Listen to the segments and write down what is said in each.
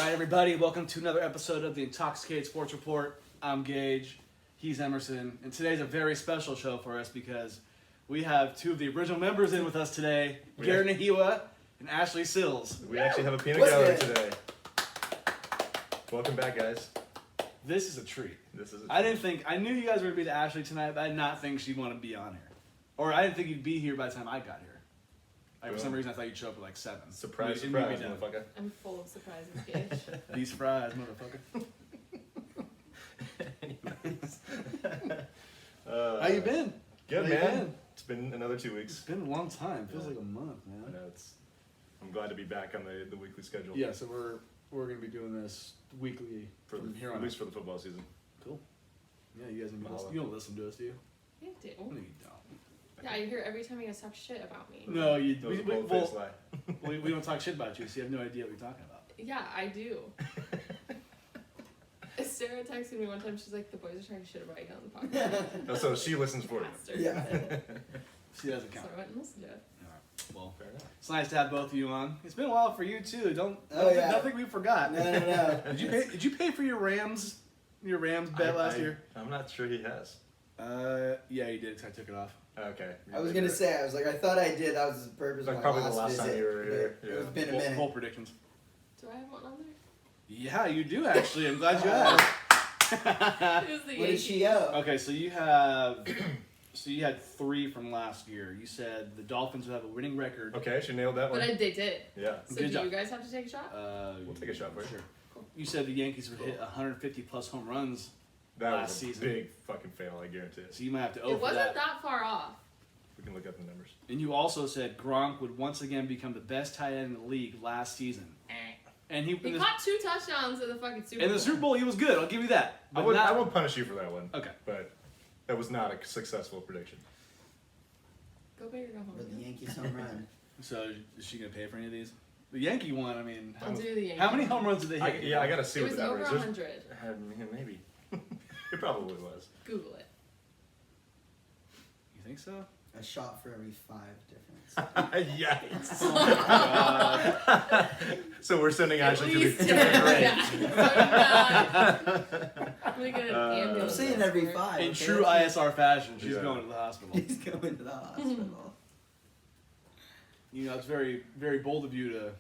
right, everybody, welcome to another episode of the Intoxicated Sports Report. I'm Gage, he's Emerson, and today's a very special show for us because we have two of the original members in with us today, Garrett Nahiwa and Ashley Sills. We actually have a peanut gallery today. Welcome back, guys. This is a treat. I knew you guys were going to be to Ashley tonight, but I did not think she'd want to be on here. Or I didn't think you'd be here by the time I got here. Like, for some reason, I thought you'd show up at like 7. Surprise, surprise, motherfucker. I'm full of surprises, Gage. Be surprised, motherfucker. How you been? Good, How you man. been? It's been another 2 It's weeks. been a long time. Feels like a month, man. I know, I'm glad to be back on the weekly schedule. Yeah, so we're gonna be doing this weekly from here on. At least for the football season. Cool. Yeah, you guys you don't listen to us, do you? You do. No, you don't. Yeah, you hear every time you guys talk shit about me. No, you. Those bold-faced lie. We don't talk shit about you, so you have no idea what we're talking about. Yeah, I do. Sarah texted me one time. She's like, "The boys are talking shit about you on the podcast." Oh, so she listens for you. Bastard. Yeah. She doesn't count. So I went and listened to it. Well, Fair enough. it's nice to have both of you on. It's been a while for you too. Don't think we forgot. No. Did you pay for your Rams bet last year? I'm not sure he has. Yeah, you did. 'Cause I took it off. Okay. I was gonna say, I thought I did. That was the purpose Like of my probably the last last visit. time you were here. But It's been a Bold minute. predictions. Do I have one on there? Yeah, you do actually. I'm glad you asked. Who's the What did she Yankees? go? Okay, so you had 3 from last year. You said the Dolphins would have a winning record. Okay, she nailed that one. But they did. Yeah. So Good do job. you guys have to take a shot? We'll take a shot for it. Sure. You said the Yankees would hit 150 plus home runs That last was a season. big fucking fail, I guarantee it. So you might have to It over wasn't that. that far off. We can look up the numbers. And you also said Gronk would once again become the best tight end in the league last season. And He caught 2 touchdowns in the fucking Super Bowl. in the Super Bowl, he was good. I'll give you that. I But not, won't punish you for that one. Okay. But that was not a successful prediction. Go big or go home. With the Yankees home run. So is she gonna pay for any of these? The Yankee one. I mean, I'll do the Yankees. how many home runs did they hit? I gotta see It what was the number over is. 100. Maybe. It probably was. Google it. You think so? A shot for every 5 difference. Yikes. Oh my God. So we're sending Ashley to the least grave. I'm gonna get an ambulance. I'm saying every 5. In okay? true ISR fashion, she's Yeah. going to the hospital. He's going to the hospital. You know, it's very, very bold of you to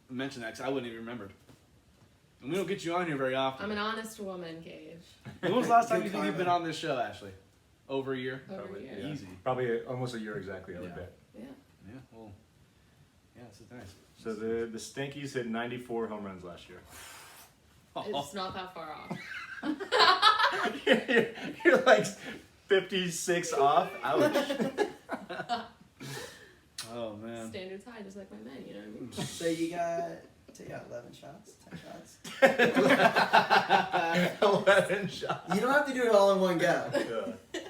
mention that because I wouldn't even remember. And we don't get you on here very often. I'm an honest woman, Gage. When was the last time Good you think you've been karma. on this show, Ashley? Over a year? Over Probably, here. yeah. Easy. Probably almost a year exactly, I would Yeah. bet. Yeah. Yeah, well, yeah, it's nice. So the Stankies hit 94 home runs last year. It's not that far off. You're like 56 off. Ouch. Oh, man. Standards high, just like my men, you know what I mean? So you got 11 shots, 10 shots. 11 shots. You don't have to do it all in one go. Yeah.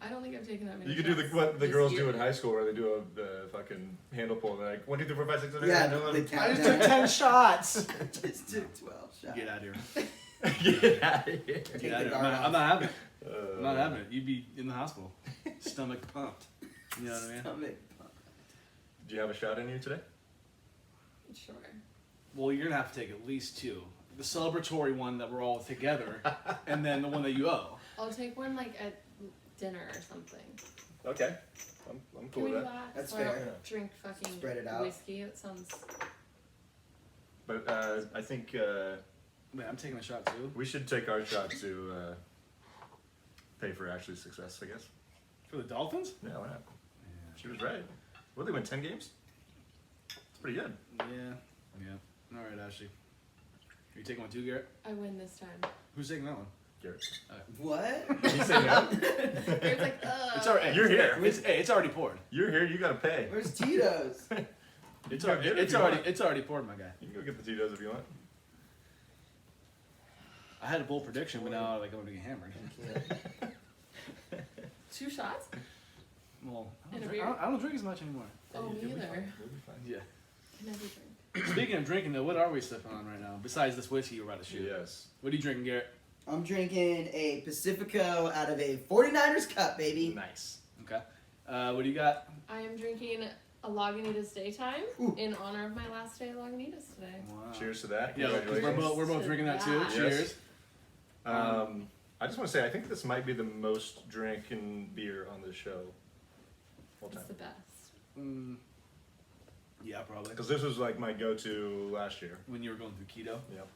I don't think I've taken that many You could do shots what the this girls year. do in high school where they do the fucking handle pull. They're like 1, 2, 3, 4, 5, 6, 7, 8, Yeah, 9, they 11. count I just down. took 10 shots. Just took 12 shots. Get out of here. Get out of here. Get Take out of the here. guard I'm off. not having it. I'm not having it. You'd be in the hospital. Stomach pumped. You know what I mean? Stomach pump. Do you have a shot in you today? Sure. Well, you're going to have to take at least 2. The celebratory one that we're all together, and then the one that you owe. I'll take one like at dinner or something. Okay. I'm Can cool we with do that. that? That's So I don't fair. drink fucking Spread it out. whiskey. That sounds. But I think Man, I'm taking a shot too. we should take our shot to pay for Ashley's success, I guess. For the Dolphins? Yeah, why not? She was right. Well, they win 10 games? It's pretty good. Yeah. All right, Ashley. Are you taking one too, Garrett? I win this time. Who's taking that one? Garrett. What? Did you say no? It's like, It's already. You're here. It's already poured. You're here, you gotta pay. Where's Tito's? It's You already. can get it if It's you already. want. It's already poured, my guy. You can go get the Tito's if you want. I had a bold prediction, but now like I'm gonna get hammered. 2 shots? Well, I And don't, a drink, beer? I don't drink as much anymore. Oh, me You'll be either. fine. You'll be fine. Yeah. I never drink. Speaking of drinking, though, what are we sipping on right now? Besides this whiskey you're about to shoot. Yes. What are you drinking, Garrett? I'm drinking a Pacifico out of a 49ers cup, baby. Nice. Okay. What do you got? I am drinking a Lagunitas daytime Ooh. in honor of my last day at Lagunitas today. Wow. Cheers to that. Yeah, 'cause Congratulations. we're both drinking that too. Yes. Cheers. I just want to say, I think this might be the most drinking beer on the show all time. It's the best. Mm, yeah, probably. Because this was like my go-to last year. When you were going through keto. Yep.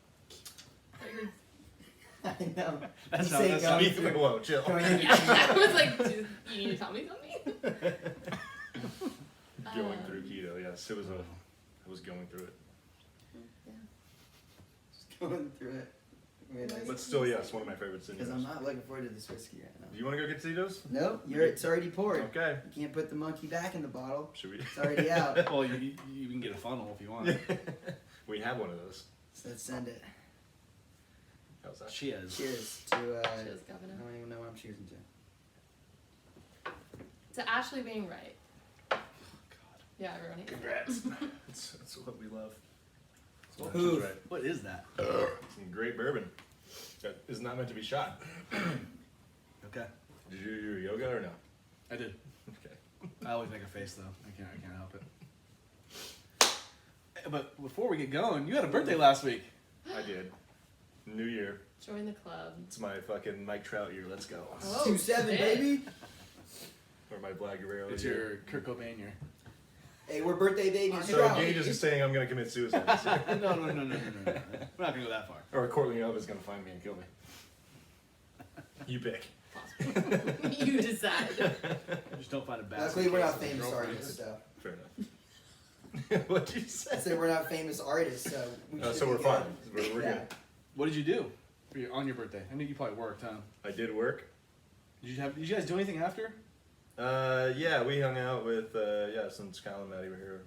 I know. That's You not- say that's going not- through- Whoa, chill. going into Yeah, I keto. was like, "Do you need to tell me something? Going through keto, yes. It was I was going through it. Yeah. Just going through it. But still, yes, one of my favorites. Because I'm not looking forward to this whiskey right now. Do you want to go get Tito's? Nope, it's already poured. Okay. You can't put the monkey back in the bottle. Should we? It's already out. Well, you can get a funnel if you want. We have one of those. So let's send it. How's that? Cheers. Cheers to. Cheers, I Governor. don't even know what I'm cheersing to. To Ashley being right. God. Yeah, everyone hates it. Congrats. That's what we love. That's what Oof. she's right. What is that? Some great bourbon. That is not meant to be shot. Okay. Did you do your yoga or no? I did. Okay. I always make a face though. I can't help it. But before we get going, you had a birthday last week. I did. New year. Join the club. It's my fucking Mike Trout year. Let's go. Oh, 2-7, shit. baby. Or my Black Guerrero It's year. your Kurt Cobain year. Hey, we're birthday babies. So Gage is saying I'm gonna commit suicide this year. No. We're not gonna go that far. Or Courtney Love is gonna find me and kill me. You pick. Possible. You decide. Just don't find a bad. Luckily, we're not famous artists, so. Fair enough. What'd you I say? said we're not famous artists, so we should So be we're good. fine. We're Yeah. good. What did you do on your birthday? I knew you probably worked, huh? I did work. Did you guys do anything after? Yeah, we hung out with since Kyle and Maddie were here.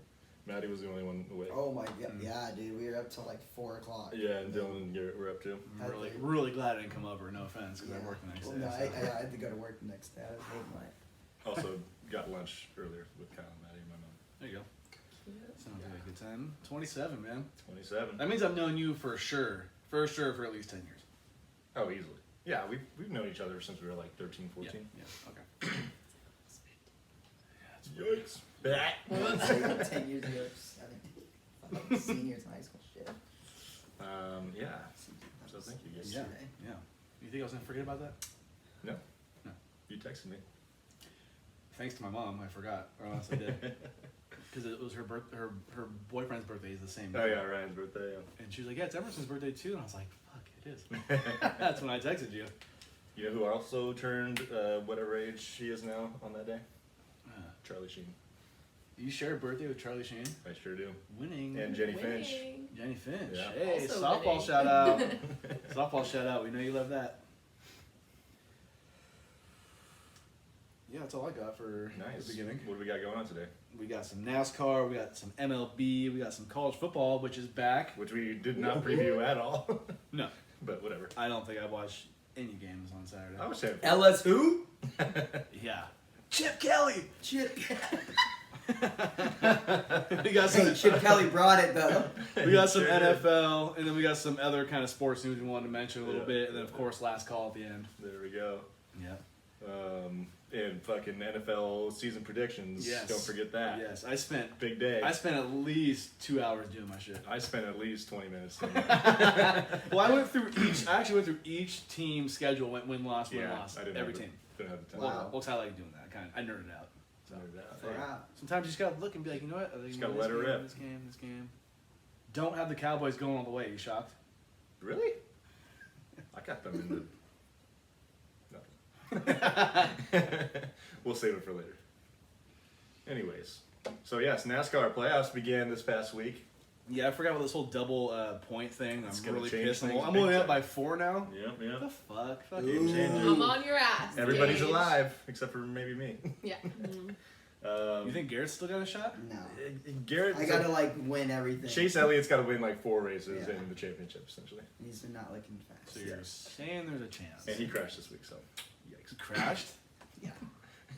Maddie was the only one awake. Oh my god, yeah, dude, we were up till like 4 o'clock. Yeah, and Dylan and Garrett were up too. I'm really glad I didn't come over. No offense, because I worked the next Well, day. no, so. I had to go to work the next day. I was late night. Also got lunch earlier with Kyle and Maddie and my mom. There you go. Cute. Sounds like a good time. 27, man. 27. That means I've known you for sure for at least 10 years. Oh, easily. Yeah, we've known each other since we were like 13, 14. Yeah. Okay. Yikes. Bah. I would say 10 years ago, 17. Seniors in high school, shit. Yeah. So thank you guys. Yeah. Yeah. You think I was gonna forget about that? No. No. You texted me. Thanks to my mom, I forgot. Or else I did. Because it was her boyfriend's birthday is the same day. Oh yeah, Ryan's birthday. And she was like, yeah, it's Emerson's birthday too. And I was like, fuck, it is. That's when I texted you. You know who also turned whatever age she is now on that day? Charlie Sheen. You share a birthday with Charlie Sheen? I sure do. Winning. And Jenny Finch. Winning. Jenny Finch. Yeah. Hey, Also softball winning. shout out. Softball shout out. We know you love that. Yeah, that's all I got for Nice. the beginning. What do we got going on today? We got some NASCAR, we got some MLB, we got some college football, which is back. Which we did not preview at all. No, But whatever. I don't think I watched any games on Saturday. I was saying. LS who? Yeah. Chip Kelly! Chip. we got some, Hey, Chip Kelly brought it though. we got some Sure did. NFL, and then we got some other kind of sports news we wanted to mention a little Yeah. bit, and then of course last call at the end. There we go. Yeah. And fucking NFL season predictions. Yes. Don't forget that. Yes, I spent Big day. at least 2 hours doing my shit. I spent at least 20 minutes doing Well, I actually went through each team's schedule, win loss, Yeah, loss, I didn't every have team. Didn't have the time. Wow. Well, I like doing that. I nerded out. So. Hey, Wow. Sometimes you just gotta look and be like, you know what? Are they Just gonna gotta win let this her game, rip. This game. Don't have the Cowboys going all the way. You shocked? Really? I got them in the. Nothing. We'll save it for later. Anyways, so yes, NASCAR playoffs began this past week. Yeah, I forgot about this whole double point thing. It's I'm gonna really change pissed. I'm things only big up time. by 4 now. Yep, What the fuck? Fuck Ooh. you, James. I'm on your ass. Everybody's Gage. alive except for maybe me. Yeah. Mhm. You think Garrett's still got a shot? No. Garrett, I gotta like win everything. Chase Elliott's got to win like 4 races Yeah. in the championship essentially, These are not looking fast. So you're saying there's a chance. and he crashed this week. So, yikes! He crashed? Yeah.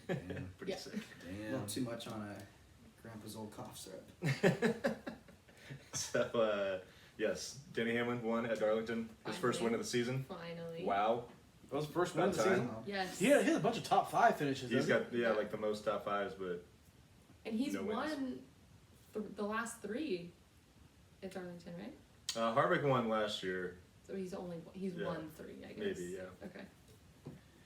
Damn. Pretty Yeah. sick. A Damn. little too much on a grandpa's old cough syrup. So, yes, Denny Hamlin won at Darlington. His first Finally. win of the season. Finally. Wow. That was the first win of the About season. time. Yes. He had a bunch of top 5 finishes. He's doesn't got like the most top 5s, but And he's No wins. won the last 3 at Darlington, right? Harvick won last year, So he's Yeah. won 3, I guess. maybe, yeah. Okay.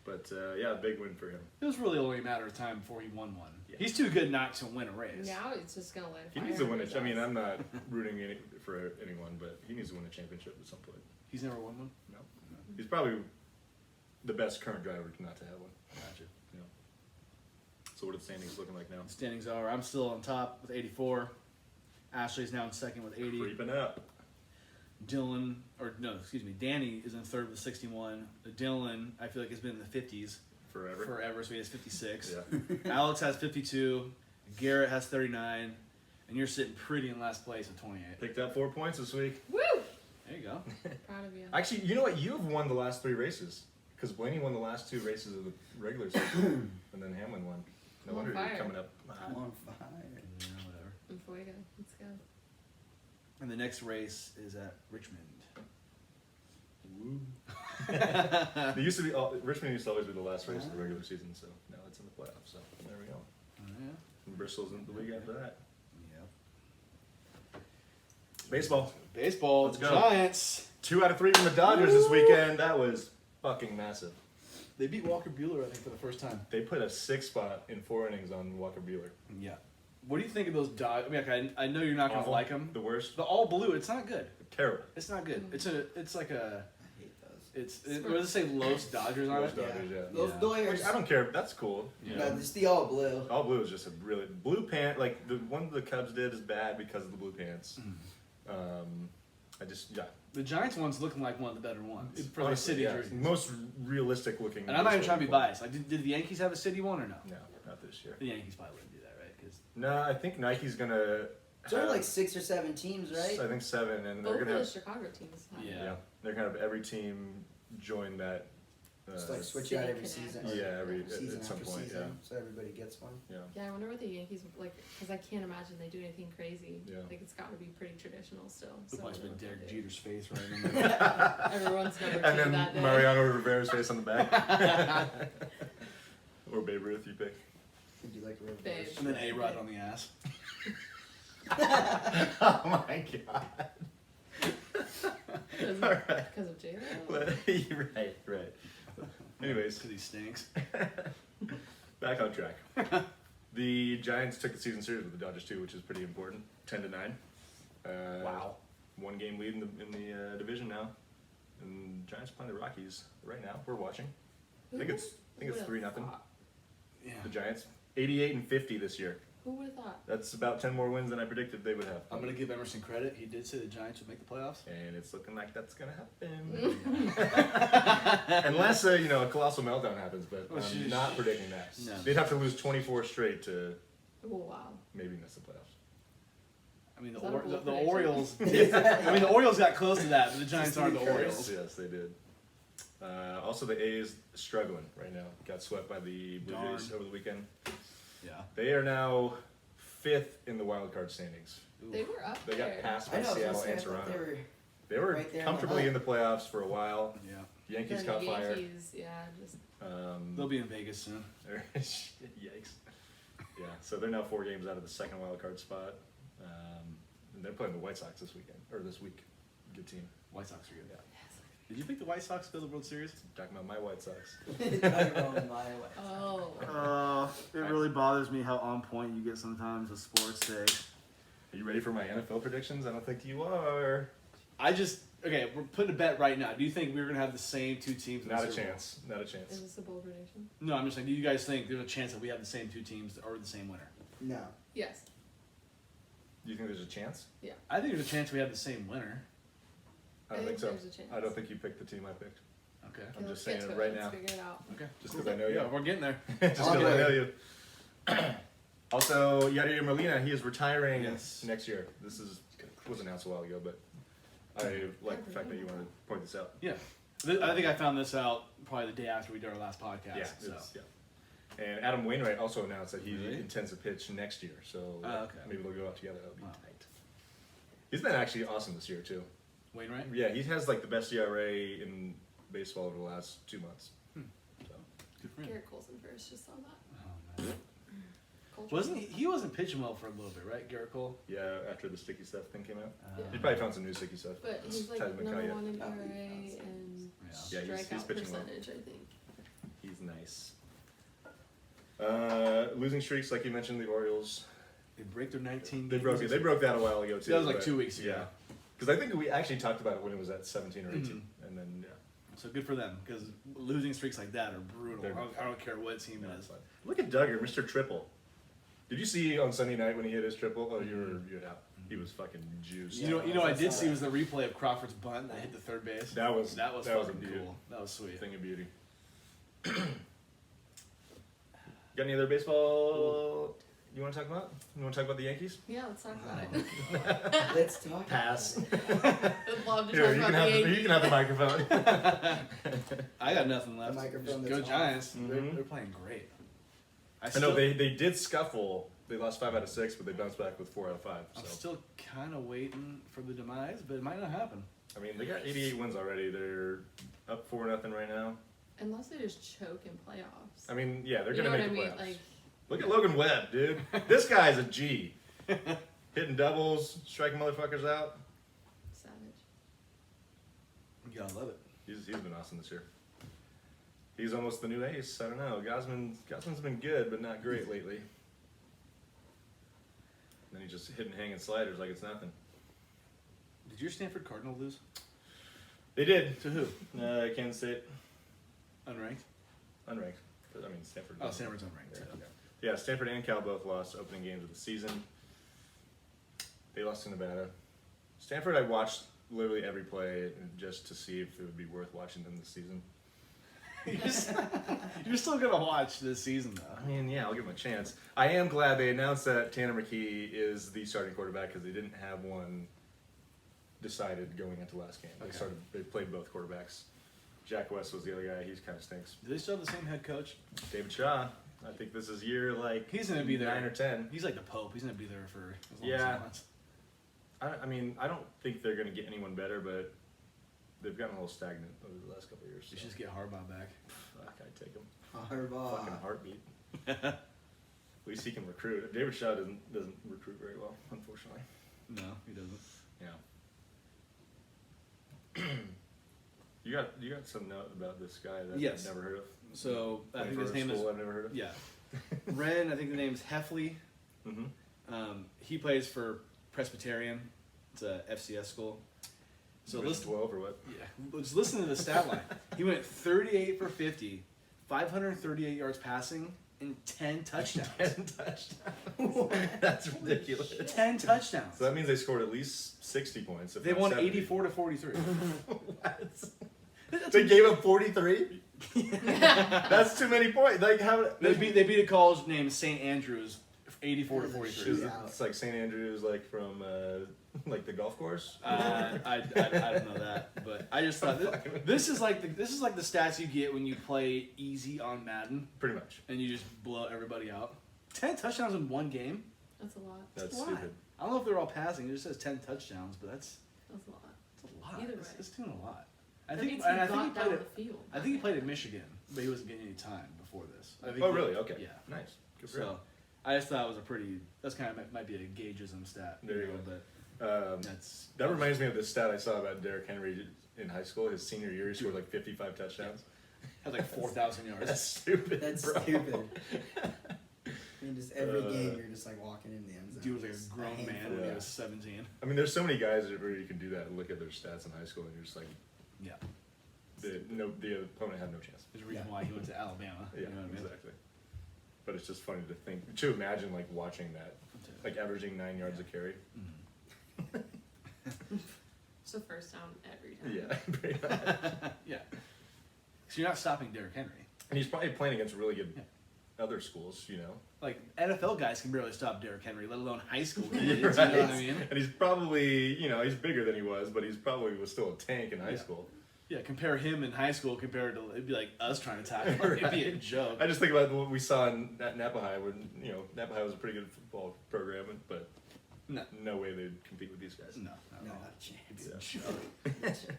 But yeah, big win for him. It was really only a matter of time before he won one. Yeah. He's too good not to win a race. Now it's just gonna let He fire needs to win his it. I mean, ass. I'm not rooting for anyone, but he needs to win a championship at some point. He's never won one. No. He's probably the best current driver not to have one. Gotcha. So what are the standings looking like now? Standings are: I'm still on top with 84. Ashley's now in second with 80. Creeping up. Danny is in third with 61. Dylan, I feel like, has been in the 50s Forever. so he has 56. Yeah. Alex has 52. Garrett has 39. And you're sitting pretty in last place with 28. Picked up 4 points this week. Woo! There you go. Proud of you. Actually, you know what? You've won the last 3 races. Because Blaney won the last 2 races of the regular season. And then Hamlin won. No I'm on wonder you're fire. coming up. I'm on fire. Yeah, whatever. In Fuego. Let's go. And the next race is at Richmond. They used to be Richmond used to always be the last race of the regular season, so now it's in the playoffs. So there we go. Oh, yeah. And Bristol's in the league after that. Yeah. Baseball. Baseball. Let's go. Giants. 2 out of 3 from the Dodgers this weekend. That was fucking massive. They beat Walker Buehler, I think, for the first time. They put a 6 spot in 4 innings on Walker Buehler. Yeah. What do you think of those Dodgers? I mean, okay, I know you're not going to Awful. like them. The worst. The all blue, it's not good. Terrible. It's not good. It's like a, I hate those. what does it say, Los Dodgers on Los it? Dodgers, yeah. Those Yeah. Doyers. Which I don't care. That's cool. Yeah. No, just the all blue. All blue is just a really blue pant. Like the one the Cubs did is bad because of the blue pants. The Giants one's looking like one of the better ones for the Honestly, city yeah, jerseys. most realistic looking. And I'm not even trying to be baseball biased. Like, did the Yankees have a city one or no? uniform. No, not this year. The Yankees probably wouldn't do that, right? 'Cause No, I think Nike's gonna. So there are have- like 6 or 7 teams, right? I think 7, and Both they're of gonna the have. Chicago teams have. Yeah. Yeah, they're gonna have every team join that. Just like switch City out every Connect. season. Yeah, every season at some after point. season, so everybody gets one. Yeah, Yeah, I wonder what the Yankees like, because I can't imagine they do anything crazy. Yeah. Like it's got to be pretty traditional still. the So place I been wonder what Derek they'll do. Jeter's face right in there. Everyone's number 2 and then that day. Mariano Rivera's face on the back. Or Babe Ruth, you pick. Could do like a reverse. Babe. And then A-Rod on the ass. Oh my god. Because All right. of J-Lo. right. Anyways, Because he stinks. back on track. The Giants took the season series with the Dodgers too, which is pretty important. 10-9. Wow. 1 game lead in the division now, and Giants playing the Rockies right now. We're watching. I think it's Who 3-0. would've thought? Yeah. The Giants 88-50 this year. Who would have thought? That's about 10 more wins than I predicted they would have. I'm going to give Emerson credit. He did say the Giants would make the playoffs. And it's looking like that's gonna happen. Unless a colossal meltdown happens, but Oh, I'm sheesh. not predicting that. No. They'd have to lose 24 straight to Oh wow. maybe miss the playoffs. I mean, Is that a bold the prediction? Orioles. I mean, the Orioles got close to that, but the Giants Just aren't to the be Orioles. Yes, they did. Also, the A's struggling right now. Got swept by the Blue Darn. Jays over the weekend. Yeah. They are now 5th in the wild card standings. They were up They there. got passed I by know. I was Seattle gonna say, and I thought Toronto. they They were right there in the comfortably hunt. in the playoffs for a while. Yeah. Yankees Then caught the fire. Yankees, yeah, just They'll be in Vegas soon. Yikes. Yeah, so they're now 4 games out of the second wild card spot. And they're playing the White Sox this weekend, or this week. Good team. White Sox are good. Yeah. Did you pick the White Sox to the World Series? Talking about my White Sox. oh. It really bothers me how on point you get sometimes with sports takes. Are you ready for my NFL predictions? I don't think you are. Okay, we're putting a bet right now. Do you think we're going to have the same 2 teams? in the Not a Super Bowl? chance. Not a Is chance. this a bold prediction? No, I'm just saying, do you guys think there's a chance that we have the same 2 teams or the same winner? No. Yes. Do you think there's a chance? I think there's a chance we have the same winner. I don't think so. there's a chance. I don't think you picked the team I picked. Okay. I'm Okay, just let's get saying to it right Let's now. figure it out. Okay. Just because I know you. Yeah, we're getting there. Just because I Okay. know you. Also, Yadier Molina, he is retiring Yes. next year. This was announced a while ago, but I like the fact that you wanted to point this out. Yeah. I think I found this out probably the day after we did our last podcast. Yeah, so. yeah. And Adam Wainwright also announced that he Really? intends to pitch next year, so Okay. maybe they'll go out together. That'll be Wow. tight. He's been actually awesome this year too. Wainwright? Yeah, he has like the best ERA in baseball over the last 2 months. So Good for him. Garrett Colson first, just on that. Oh, man. culture. Wasn't he wasn't pitching well for a little bit, right, Garrett Cole? Yeah, after the sticky stuff thing came out. Yeah. He probably found some new sticky stuff. But he's like Hasn't been number caught one in Oh, ERA yeah. and Yeah, he's strikeout pitching well. percentage, I think. He's nice. Losing streaks, like you mentioned, the Orioles. They break their 19. They broke it. They broke that a while ago too. That was like but- 2 weeks ago. Yeah, because I think we actually talked about it when it was at 17 or 18, and then yeah. So good for them because losing streaks like that are brutal. They're- I don't care what team it is. Look at Duggar, Mr. Triple. Did you see on Sunday night when he hit his triple? Oh, you were out. He was fucking juiced. You know, I did see was the replay of Crawford's bunt that hit the third base. That was That was a fucking beauty. cool. That was sweet. Thing of beauty. Got any other baseball you want to talk about? You want to talk about the Yankees? Yeah, let's talk about it. Let's talk. Pass. I'd love to Here, talk you about can, the have the, Yankees. you can have the microphone. I got nothing left. The microphone Just that's go off. Giants. Mhm. They're playing great. I know they did scuffle. They lost 5 out of 6, but they bounced back with 4 out of 5. I'm So still kind of waiting for the demise, but it might not happen. I mean, they got 88 wins already. They're up 4-0 right now. Unless they just choke in playoffs. I mean, yeah, they're You gonna know make what I the mean? playoffs. Like, Look at Logan Webb, dude. This guy's a G. Hitting doubles, striking motherfuckers out. savage. You gotta love it. He's been awesome this year. He's almost the new ace. I don't know. Gosman's been good, but not great lately. Then he's just hitting hanging sliders like it's nothing. Did your Stanford Cardinal lose? They did. To who? Kansas State, Unranked? unranked. I mean, Stanford. Oh, Stanford's unranked. Yeah. Yeah, Stanford and Cal both lost opening games of the season. They lost to Nevada. Stanford, I watched literally every play just to see if it would be worth watching them this season. You're still gonna watch this season, though. I mean, yeah, I'll give them a chance. I am glad they announced that Tanner McKee is the starting quarterback because they didn't have one decided going into last game. Okay. They played both quarterbacks. Jack West was the other guy. He's kind of stinks. Do they still have the same head coach? David Shaw. I think this is year like He's gonna be there. 9 or 10. He's like the Pope. He's gonna be there for as long Yeah. as he wants. I mean, I don't think they're going to get anyone better, but they've gotten a little stagnant over the last couple of years. You So. should just get Harbaugh back. Fuck, I'd take him. Harbaugh. Fucking heartbeat. At least he can recruit. David Shaw doesn't recruit very well, unfortunately. No, he doesn't. Yeah. you got some note about this guy that Yes. I've never heard of. So I Playing think for his a name is school I've never heard of. yeah. Ren. I think the name is Heffley. Mm-hmm. He plays for Presbyterian. It's a FCS school. So Division listen. 12 or what? Yeah, just listen to the stat line. He went 38 for 50, 538 yards passing, and 10 touchdowns. 10 touchdowns. That's ridiculous. 10 touchdowns. So that means they scored at least 60 points. If They not won 70. 84 to 43. What? They gave up 43? That's too many points. Like how They beat a college named St. Andrews, 84 to 43. Is it- it's like St. Andrews, like from like the golf course. I don't know that, but I just thought this is like the stats you get when you play easy on Madden Pretty much. and you just blow everybody out. 10 touchdowns in one game. That's a lot. That's a lot. stupid. I don't know if they're all passing. It just says 10 touchdowns, but that's That's a lot. a lot. Either It's, way. it's doing a lot. I That think means and he I think he got played down it. the field. I think he played at Michigan, but he wasn't getting any time before this. I think Oh, he- really? Okay. Yeah. Nice. Good for him. So I just thought it was a pretty. That's kind of might be a gaugeism stat. There you know, go. But that's That reminds me of this stat I saw about Derrick Henry in high school. His senior year, he scored like 55 touchdowns. had like 4,000 yards. That's stupid. That's bro. stupid. I mean, just every Uh, game you're just like walking in the end zone. Dude was like Just a grown handful man of when he Yeah. was 17. I mean, there's so many guys where you can do that and look at their stats in high school, and you're just like, Yeah. the opponent had no chance. There's a reason Yeah. why he went to Alabama. Yeah, You know what I mean? exactly. But it's just funny to imagine like watching that, like averaging 9 yards a carry. Mhm. So first down every time. Yeah, pretty much. Yeah. So you're not stopping Derrick Henry. And he's probably playing against really good Yeah. other schools, you know. Like NFL guys can barely stop Derrick Henry, let alone high school kids. Right. You know what I mean? And he's probably, you know, he's bigger than he was, but he's probably was still a tank in high Yeah. school. Yeah, compare him in high school compared to it'd be like us trying to tackle him. It'd be a joke. I just think about what we saw at Napa High when, you know, Napa High was a pretty good football program, but No. no way they'd compete with these guys. No, No, not not a chance. It'd be a Yeah. joke.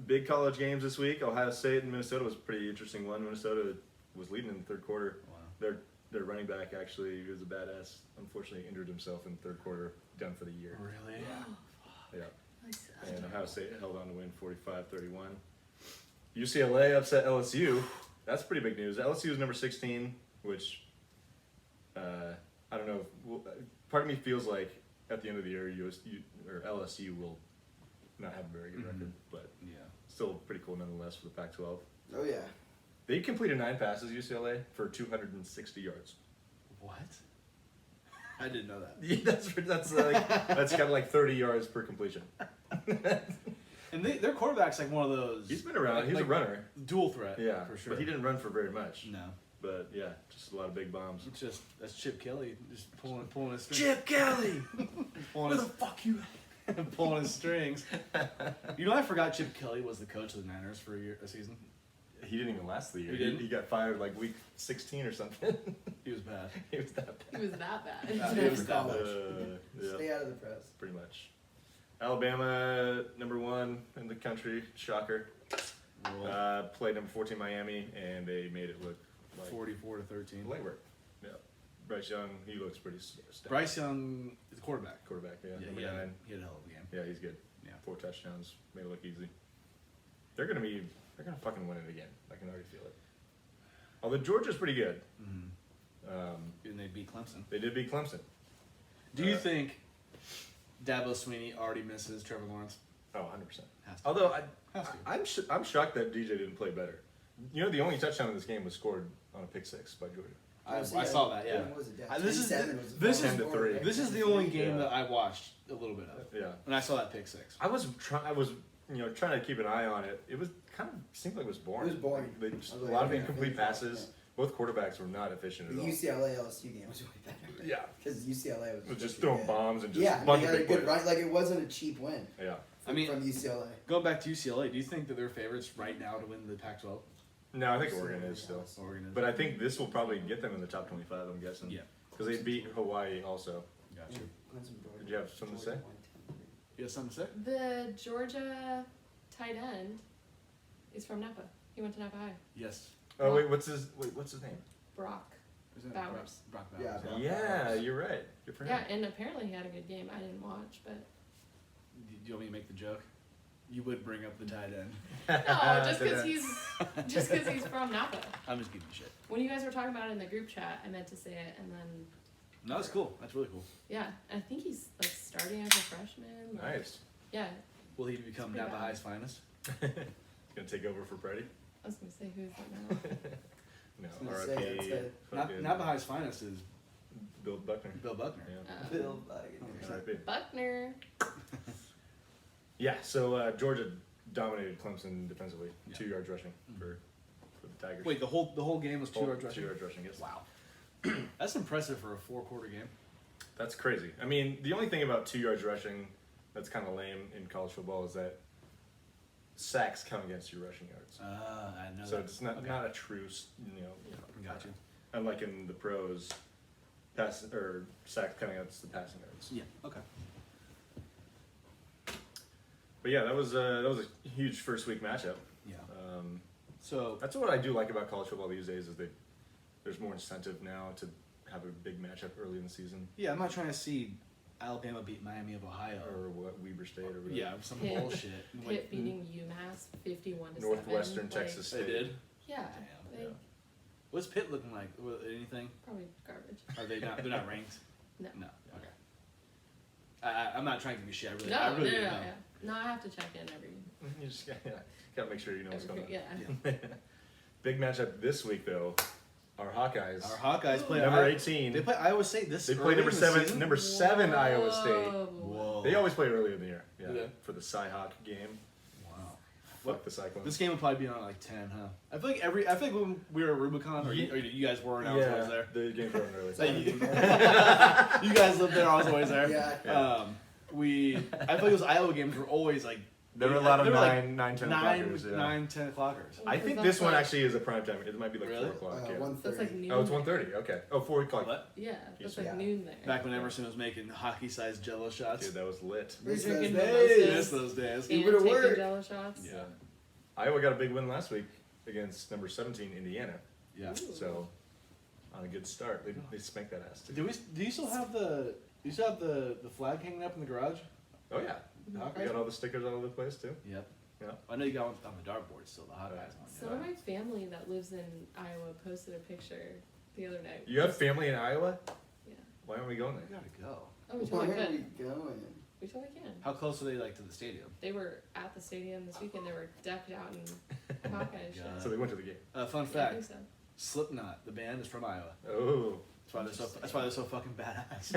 Big college games this week. Ohio State and Minnesota was a pretty interesting one. Minnesota was leading in the third quarter. Wow. Their running back actually, he was a badass. Unfortunately, injured himself in the third quarter, done for the year. Really? Yeah. Nice. And Ohio State held on to win 45-31. UCLA upset LSU. That's pretty big news. LSU is number 16, which I don't know. Part of me feels like at the end of the year, LSU will not have a very good record, but Yeah. still pretty cool nonetheless for the Pac-12. Oh yeah. They completed 9 passes, UCLA, for 260 yards. What? I didn't know that. Yeah, that's kind of like 30 yards per completion. And their quarterback's like one of those. He's been around. He's like a runner. Dual threat. Yeah, for sure. but he didn't run for very much. No. But yeah, just a lot of big bombs. It's just that's Chip Kelly just pulling his strings. Chip Kelly, pulling where his, the fuck you? pulling his strings. You know, I forgot Chip Kelly was the coach of the Niners for a season. He didn't even last the year. He didn't? He got fired like week 16 or something. He was bad. He was that bad. It was that bad. It was that College. bad. Yeah, Stay out of the press. pretty much. Alabama, number 1 in the country. Shocker. Played number 14 Miami, and they made it look like 44-13. legwork. Yeah. Bryce Young, he looks pretty stout. Bryce Young is the quarterback. Quarterback, yeah. Yeah, number he had 9. a hell of a game. Yeah, he's good. Yeah. 4 touchdowns, made it look easy. They're gonna fucking win it again. I can already feel it. Although Georgia's pretty good. And they beat Clemson. They did beat Clemson. Do you think Dabo Sweeney already misses Trevor Lawrence? Oh, 100%. Has to. Although Has to. I'm shocked that DJ didn't play better. You know, the only touchdown in this game was scored on a pick 6 by Georgia. I saw that. Yeah. What was it? This is 10-7 was the this final is 10-3. score, right? this is the only 10-3. game Yeah. that I watched a little bit of, Yeah. and I saw that pick 6. I was trying to keep an eye on it. It was kind of seemed like it was boring. It was boring. They I just, was a like, lot of okay, incomplete finish off, passes. yeah. Both quarterbacks were not efficient The at all. UCLA LSU game was way better. Yeah. Because UCLA was It was just freaking throwing good. bombs and just Yeah, a bunch they of had a big good plays. run. Like it wasn't a cheap win. Yeah. I mean, from UCLA. Going back to UCLA, do you think that they're favorites right now to win the Pac-12? No, I think Oregon is still. Oregon is. But I think this will probably get them in the top 25, I'm guessing. Yeah. Because they beat Hawaii also. Gotcha. Did you have something to say? You have something to say? The Georgia tight end is from Napa. He went to Napa High. Yes. Oh, wait, what's his name? Brock. Isn't it Bowers. Brock Yeah, Bowers. Brock. Yeah, you're right. Good for him. Yeah, and apparently he had a good game. I didn't watch, but Do you want me to make the joke? You would bring up the tight end. no, just because he's from Napa. I'm just giving you shit. When you guys were talking about it in the group chat, I meant to say it, and then No, that's cool. That's really cool. yeah, I think he's like starting as a freshman. Like, Nice. Yeah, Will he become Pretty Napa bad. High's finest? Gonna take over for Freddie? I was gonna say who's it now. No, I was gonna say, RIP. that's it. fucking Napa High's finest is Bill Buckner. Bill Buckner. Yeah. Bill Buckner. RIP. Buckner. Yeah, so Georgia dominated Clemson defensively. Yeah. 2 yards rushing for the Tigers. Wait, the whole game was 2 yards 2 rushing? yards rushing, yes. Wow. That's impressive for a 4-quarter game. That's crazy. I mean, the only thing about 2 yards rushing that's kind of lame in college football is that sacks count against your rushing yards. I know So that. it's not Okay. not a true, Got you. unlike in the pros, sacks counting against the passing yards. Yeah. Okay. But yeah, that was a huge first week matchup. Yeah. Um, So that's what I do like about college football these days is there's more incentive now to have a big matchup early in the season, yeah, I'm not trying to see Alabama beat Miami of Ohio. or what Weber State or whatever. Yeah, some Pitt- bullshit. Pitt beating UMass 51-7. Northwestern like, Texas They State. did. Yeah, Damn. they Yeah. What's Pitt looking like? Anything? probably garbage. Are they not? They're not ranked. No. No. Okay. I'm not trying to give you shit. I really, No, I really no, don't no, know. yeah. No, I have to check in every. You just gotta make sure you know what's going on. Yeah. Big matchup this week though. Our Hawkeyes. Our Hawkeyes play number I- 18. They play Iowa State this. They play early number in the 7. season? Number 7 Iowa State. Whoa. Whoa. They always play early in the year. Yeah. Do they? For the Cy-Hawk game. Wow. Fuck the Cyclones. This game would probably be on at like 10, huh? I feel like when we were at Rubicon, or you guys were, and I was always there. The game's running early. So you guys lived there, I was always there. Yeah. I feel like those Iowa games were always like There were a lot of they were like 9, 10 9, o'clockers. Yeah. 9, 10 o'clockers. I think That's this one like- actually is a prime time. It might be like Really? 4 o'clock. Yeah. 1:30. That's like noon. Oh, it's 1:30. Okay. Oh, 4 o'clock. What? Yeah, that's like Yeah. noon there. Back when Emerson was making hockey-sized Jello shots. Dude, that was lit. We're Miss drinking those mimosas. days. Miss those days. And would've taking worked. Jello shots. Yeah. Iowa got a big win last week against number 17 Indiana. Yeah. Ooh. So, on a good start, they spanked that ass too. Do you still have the flag hanging up in the garage? Oh yeah, we Hawkeyes? got all the stickers all over the place too. Yep. Yeah. I know you got one on the dartboard still. The Hawkeyes one. Some of my family that lives in Iowa posted a picture the other night. You have family in Iowa? Yeah. Why aren't we going We there? gotta go. Oh, we Where totally are we could. going? We totally can. How close are they like to the stadium? They were at the stadium this weekend. They were decked out in Hawkeye shit. God. So they went to the game. Fun Yeah, I fact: think so. Slipknot, the band, is from Iowa. Oh, That's why they're so fucking badass.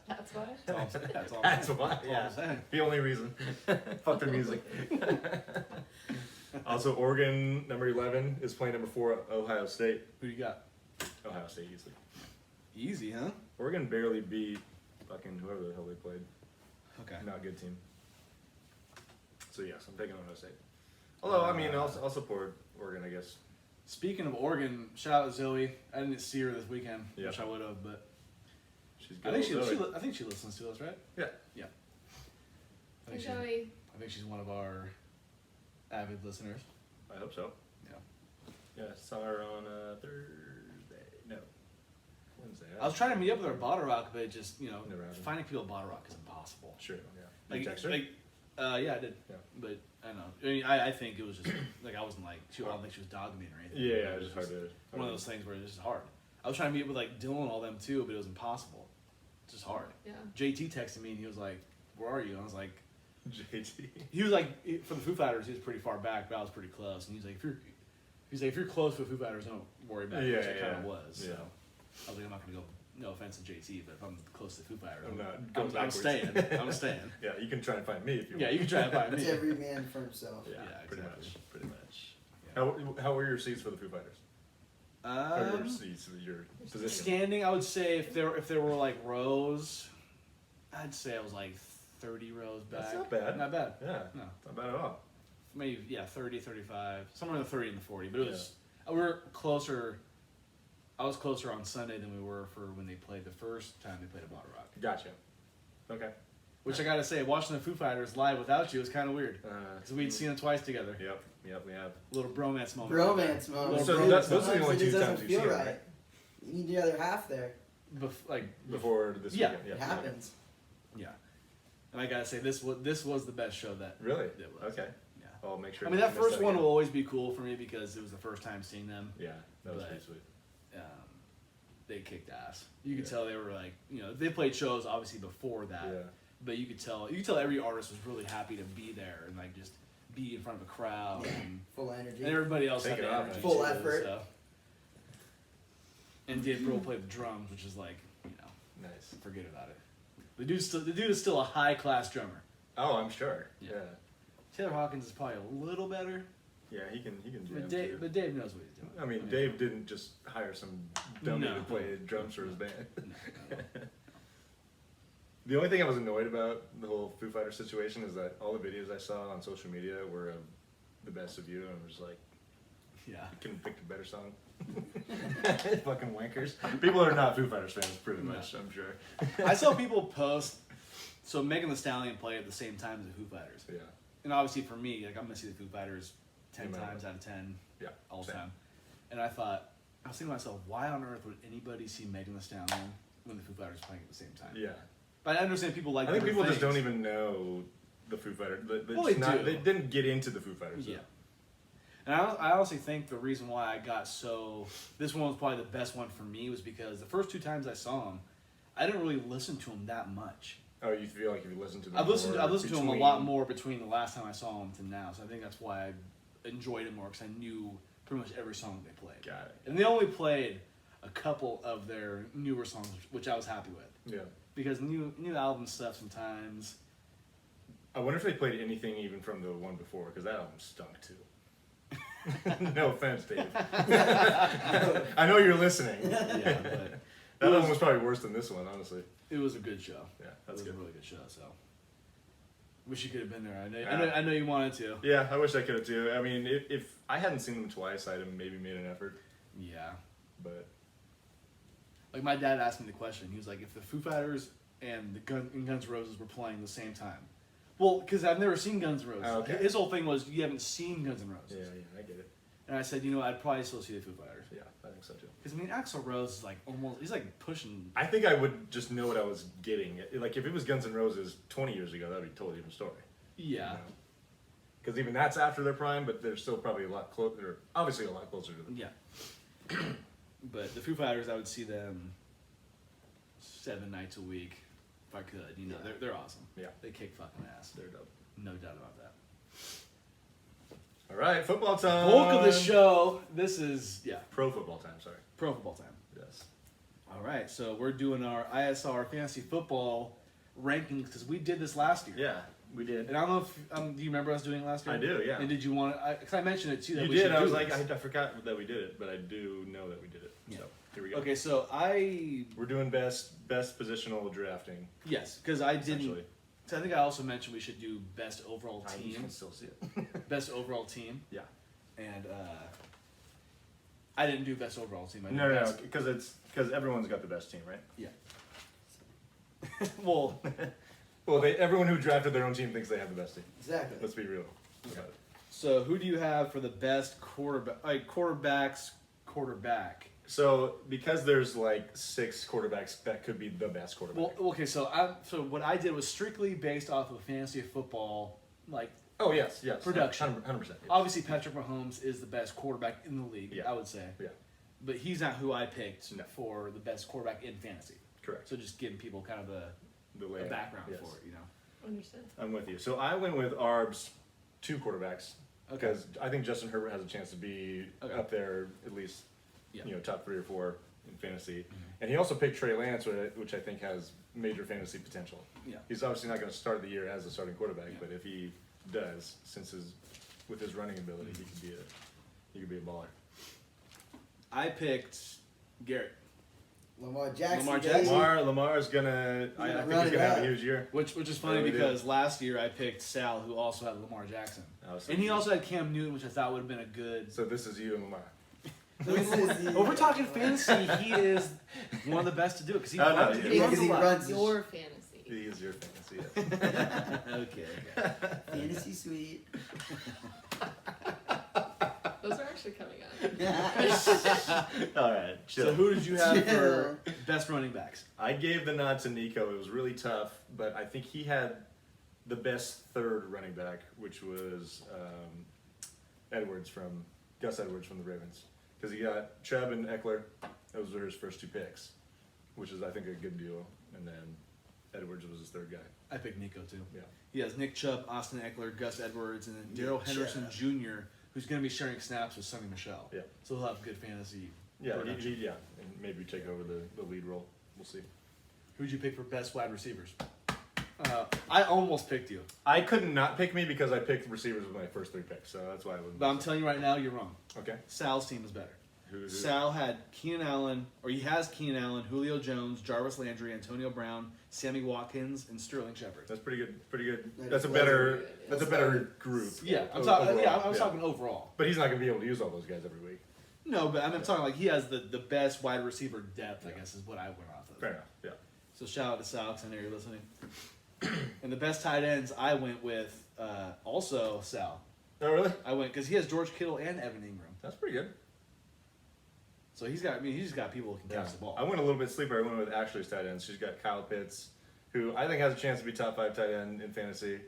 That's why. That's all I'm saying. That's all I'm That's saying. why, That's all yeah. I'm saying. the only reason. Fuck their music. Also, Oregon number 11 is playing number 4 Ohio State. Who do you got? Ohio State easily. Easy, huh? Oregon barely beat fucking whoever the hell they played. Okay. Not a good team. So yes, I'm taking Ohio State. Although I mean, I'll support Oregon, I guess. Speaking of Oregon, shout out to Zoe. I didn't see her this weekend, Yeah. which I would have, but She's I good. think she listens to us, right? Yeah. Yeah. I Hey, think, Joey. I think she's one of our avid listeners. I hope so. Yeah. Yeah, saw her on Thursday. No, Wednesday. I was trying to meet up with her at Bottle Rock, but it just Never happened. finding people at Bottle Rock is impossible. Sure. Yeah. Like, you text her? yeah, I did. Yeah. But I don't know. I mean, I think it was just like I wasn't like I don't think she was dogging me or anything. Yeah, It it's just hard to. one of those things where it's just hard. I was trying to meet with like Dylan and all them too, but it was impossible. It's just hard. Yeah. JT texted me and he was like, "Where are you?" And I was like, JT. he was like, for the Foo Fighters, he was pretty far back, but I was pretty close. And he's like, if you're close with Foo Fighters, don't worry about it. Yeah, Which I kind yeah, of was. yeah. So I was like, I'm not gonna go. No offense to JT, but if I'm close to Foo Fighters, I'm not going I'm backwards. staying. I'm staying. Yeah, you can try and find me if you Yeah, want. you can try to find It's me. every man for himself. Yeah, Yeah, pretty exactly. much. Pretty much. Yeah. How were your seats for the Foo Fighters? Or your seats, your position? Standing, I would say if there were like rows, I'd say I was like 30 rows back. That's not bad. Not bad. Yeah, No. not bad at all. Maybe 30, 35, somewhere in the 30 and the 40. But it was we were closer. I was closer on Sunday than we were for when they played the first time they played at Bottle Rock. Gotcha. Okay. Which I gotta say, watching the Foo Fighters live without you was kind of weird because we'd seen them twice together. Yep, we have. A little bromance moment. Bromance moment. So Dude, those are the sometimes only it two just doesn't times you've feel seen them, right. right? You need the other half there. Before this Yeah. weekend. It happens. Yeah, and I gotta say this was the best show that Really? it was. Okay. Yeah. I'll make sure. I mean you that miss first one again. will always be cool for me because it was the first time seeing them. Yeah, that was But- pretty sweet. They kicked ass. You could Yeah. tell they were like, they played shows obviously before that, Yeah. but you could tell every artist was really happy to be there and like just be in front of a crowd and, Full energy. everybody else Take had it the off, energy man. Full too, effort. so. And Dave Grohl played the drums, which is like, Nice. forget about it. The dude is still a high class drummer. Oh, I'm sure. Yeah. Yeah. Taylor Hawkins is probably a little better, Yeah, he can jam but too. Dave knows what he's doing. I mean, Dave didn't just hire some dummy No. to play drums for his band. No. The only thing I was annoyed about the whole Foo Fighter situation is that all the videos I saw on social media were of the best of you, and I was like, Yeah. you couldn't have picked a better song. Fucking wankers. People are not Foo Fighters fans, pretty No. much, I'm sure. I saw people post, so Megan Thee Stallion played at the same time as the Foo Fighters. Yeah. And obviously for me, like I'm gonna see the Foo Fighters 10 No matter times out of 10 Yeah. all the same. time. And I was thinking to myself, why on earth would anybody see Megan Thee Stallion when the Foo Fighters are playing at the same time? Yeah. But I understand people like I think different people just don't things. even know the Foo Fighters. Well, they do. They didn't get into the Foo Fighters. Yeah. And I honestly think the reason why I got this one was probably the best one for me was because the first 2 times I saw him, I didn't really listen to him that much. Oh, you feel like you listened to them I've listened more to him a between- lot more between the last time I saw him to now, so I think that's why I enjoyed it more because I knew pretty much every song they played. Got it. And they only played a couple of their newer songs, which I was happy with Yeah. because new album stuff sometimes. I wonder if they played anything even from the one before, because that album stunk too. No offense, Dave. I know you're listening. Yeah, but That album was probably worse than this one, honestly. it was a good show. Yeah, It that's was good. a really good show. So wish you could have been there. Yeah. I know you wanted to. Yeah, I wish I could have too. I mean, if I hadn't seen them twice, I'd have maybe made an effort. Yeah. But Like my dad asked me the question. He was like, if the Foo Fighters and Guns N' Roses were playing the same time. Well, because I've never seen Guns N' Roses. Oh, okay. His whole thing was you haven't seen Guns N' Roses. yeah, I get it. And I said, I'd probably still see the Foo Fighters. Yeah, I think so too. Because, Axl Rose is like he's like pushing. I think I would just know what I was getting. Like, if it was Guns N' Roses 20 years ago, that would be a totally different story. Yeah. Because even that's after their prime, but they're still probably a lot closer, obviously a lot closer to them. Yeah. But the Foo Fighters, I would see them 7 nights a week if I could. They're awesome. Yeah. They kick fucking ass. They're dope. No doubt about that. All right, football time. Bulk of the show. This is, Pro football time, sorry. pro football time. Yes. All right, so we're doing our ISR fantasy football rankings because we did this last year. Yeah, we did. And I don't know if do you remember us doing it last year? I do, yeah. And did you want to? Because I mentioned it too. That You we did. should I do was like, this. I forgot that we did it, but I do know that we did it. Yeah. So here we go. Okay, so We're doing best positional drafting. yes, because I didn't. Essentially. So I think I also mentioned we should do best overall You team. can still see it. Best overall team. Yeah. And I didn't do best overall team. I did No, best. because everyone's got the best team, right? Yeah. Well, Well, everyone who drafted their own team thinks they have the best team. Exactly. Let's be real about it. so who do you have for the best quarterback? So because there's like 6 quarterbacks, that could be the best quarterback. Well, okay, so what I did was strictly based off of fantasy football. Like, oh yes, production. 100%. obviously Patrick Mahomes is the best quarterback in the league. Yeah. I would say. Yeah, But he's not who I picked No. for the best quarterback in fantasy. correct. So just giving people kind of a layout. background Yes. for it, Understood. I'm with you. So I went with Arb's 2 quarterbacks Okay. because I think Justin Herbert has a chance to be Okay. up there at least, Yeah. top 3 or 4 in fantasy. And he also picked Trey Lance, which I think has major fantasy potential. Yeah. He's obviously not going to start the year as a starting quarterback, Yeah. but if he does, with his running ability, he could be a baller. I picked Garrett, Lamar Jackson. Lamar baby. Jackson. Lamar's gonna. I think run he's it gonna have up. a huge year. which is funny Really because last year I picked Sal, who also had Lamar Jackson, and he also had Cam Newton, which I thought would have been a good. So this is you and Lamar. This is the- When we're talking fantasy, he is one of the best to do it because he Oh, no, runs, yeah. he runs Because a he lot. runs the Your fantasy. He is your fantasy. Yes. Okay. fantasy suite. Those are actually coming up. All right. So Chill. who did you have for best running backs? I gave the nod to Nico. It was really tough, but I think he had the best third running back, which was Gus Edwards from the Ravens, because he got Chubb and Eckler. Those were his first 2 picks, which is I think a good duo. And then Edwards was his third guy. I picked Nico too. Yeah. He has Nick Chubb, Austin Eckler, Gus Edwards, and then Daryl Nick Henderson Chubb. Jr., who's going to be sharing snaps with Sonny Michelle. Yeah. So he'll have good fantasy. Yeah, production. and maybe take over the lead role. We'll see. Who'd you pick for best wide receivers? I almost picked you, I couldn't not pick me because I picked receivers with my first 3 picks, so that's why I wouldn't. but I'm telling you right now, you're wrong. Okay. Sal's team is better. Who? Sal had Keenan Allen, or he has Keenan Allen, Julio Jones, Jarvis Landry, Antonio Brown, Sammy Watkins, and Sterling Shepard. That's pretty good. Pretty good. That That's a is better. good. That's a better group. Yeah, I'm o- talking. overall, Yeah, I was talking overall. But he's not gonna be able to use all those guys every week. No, but I'm talking like he has the best wide receiver depth. I guess is what I went off of. Fair enough. Yeah. So shout out to Sal, 'cause I know you're listening. And the best tight ends, I went with also Sal. Oh really? I went because he has George Kittle and Evan Ingram. That's pretty good. So he's got. I mean, he's just got people who can Yeah. catch the ball. I went a little bit sleeper. I went with Ashley's tight ends. She's got Kyle Pitts, who I think has a chance to be top 5 tight end in fantasy,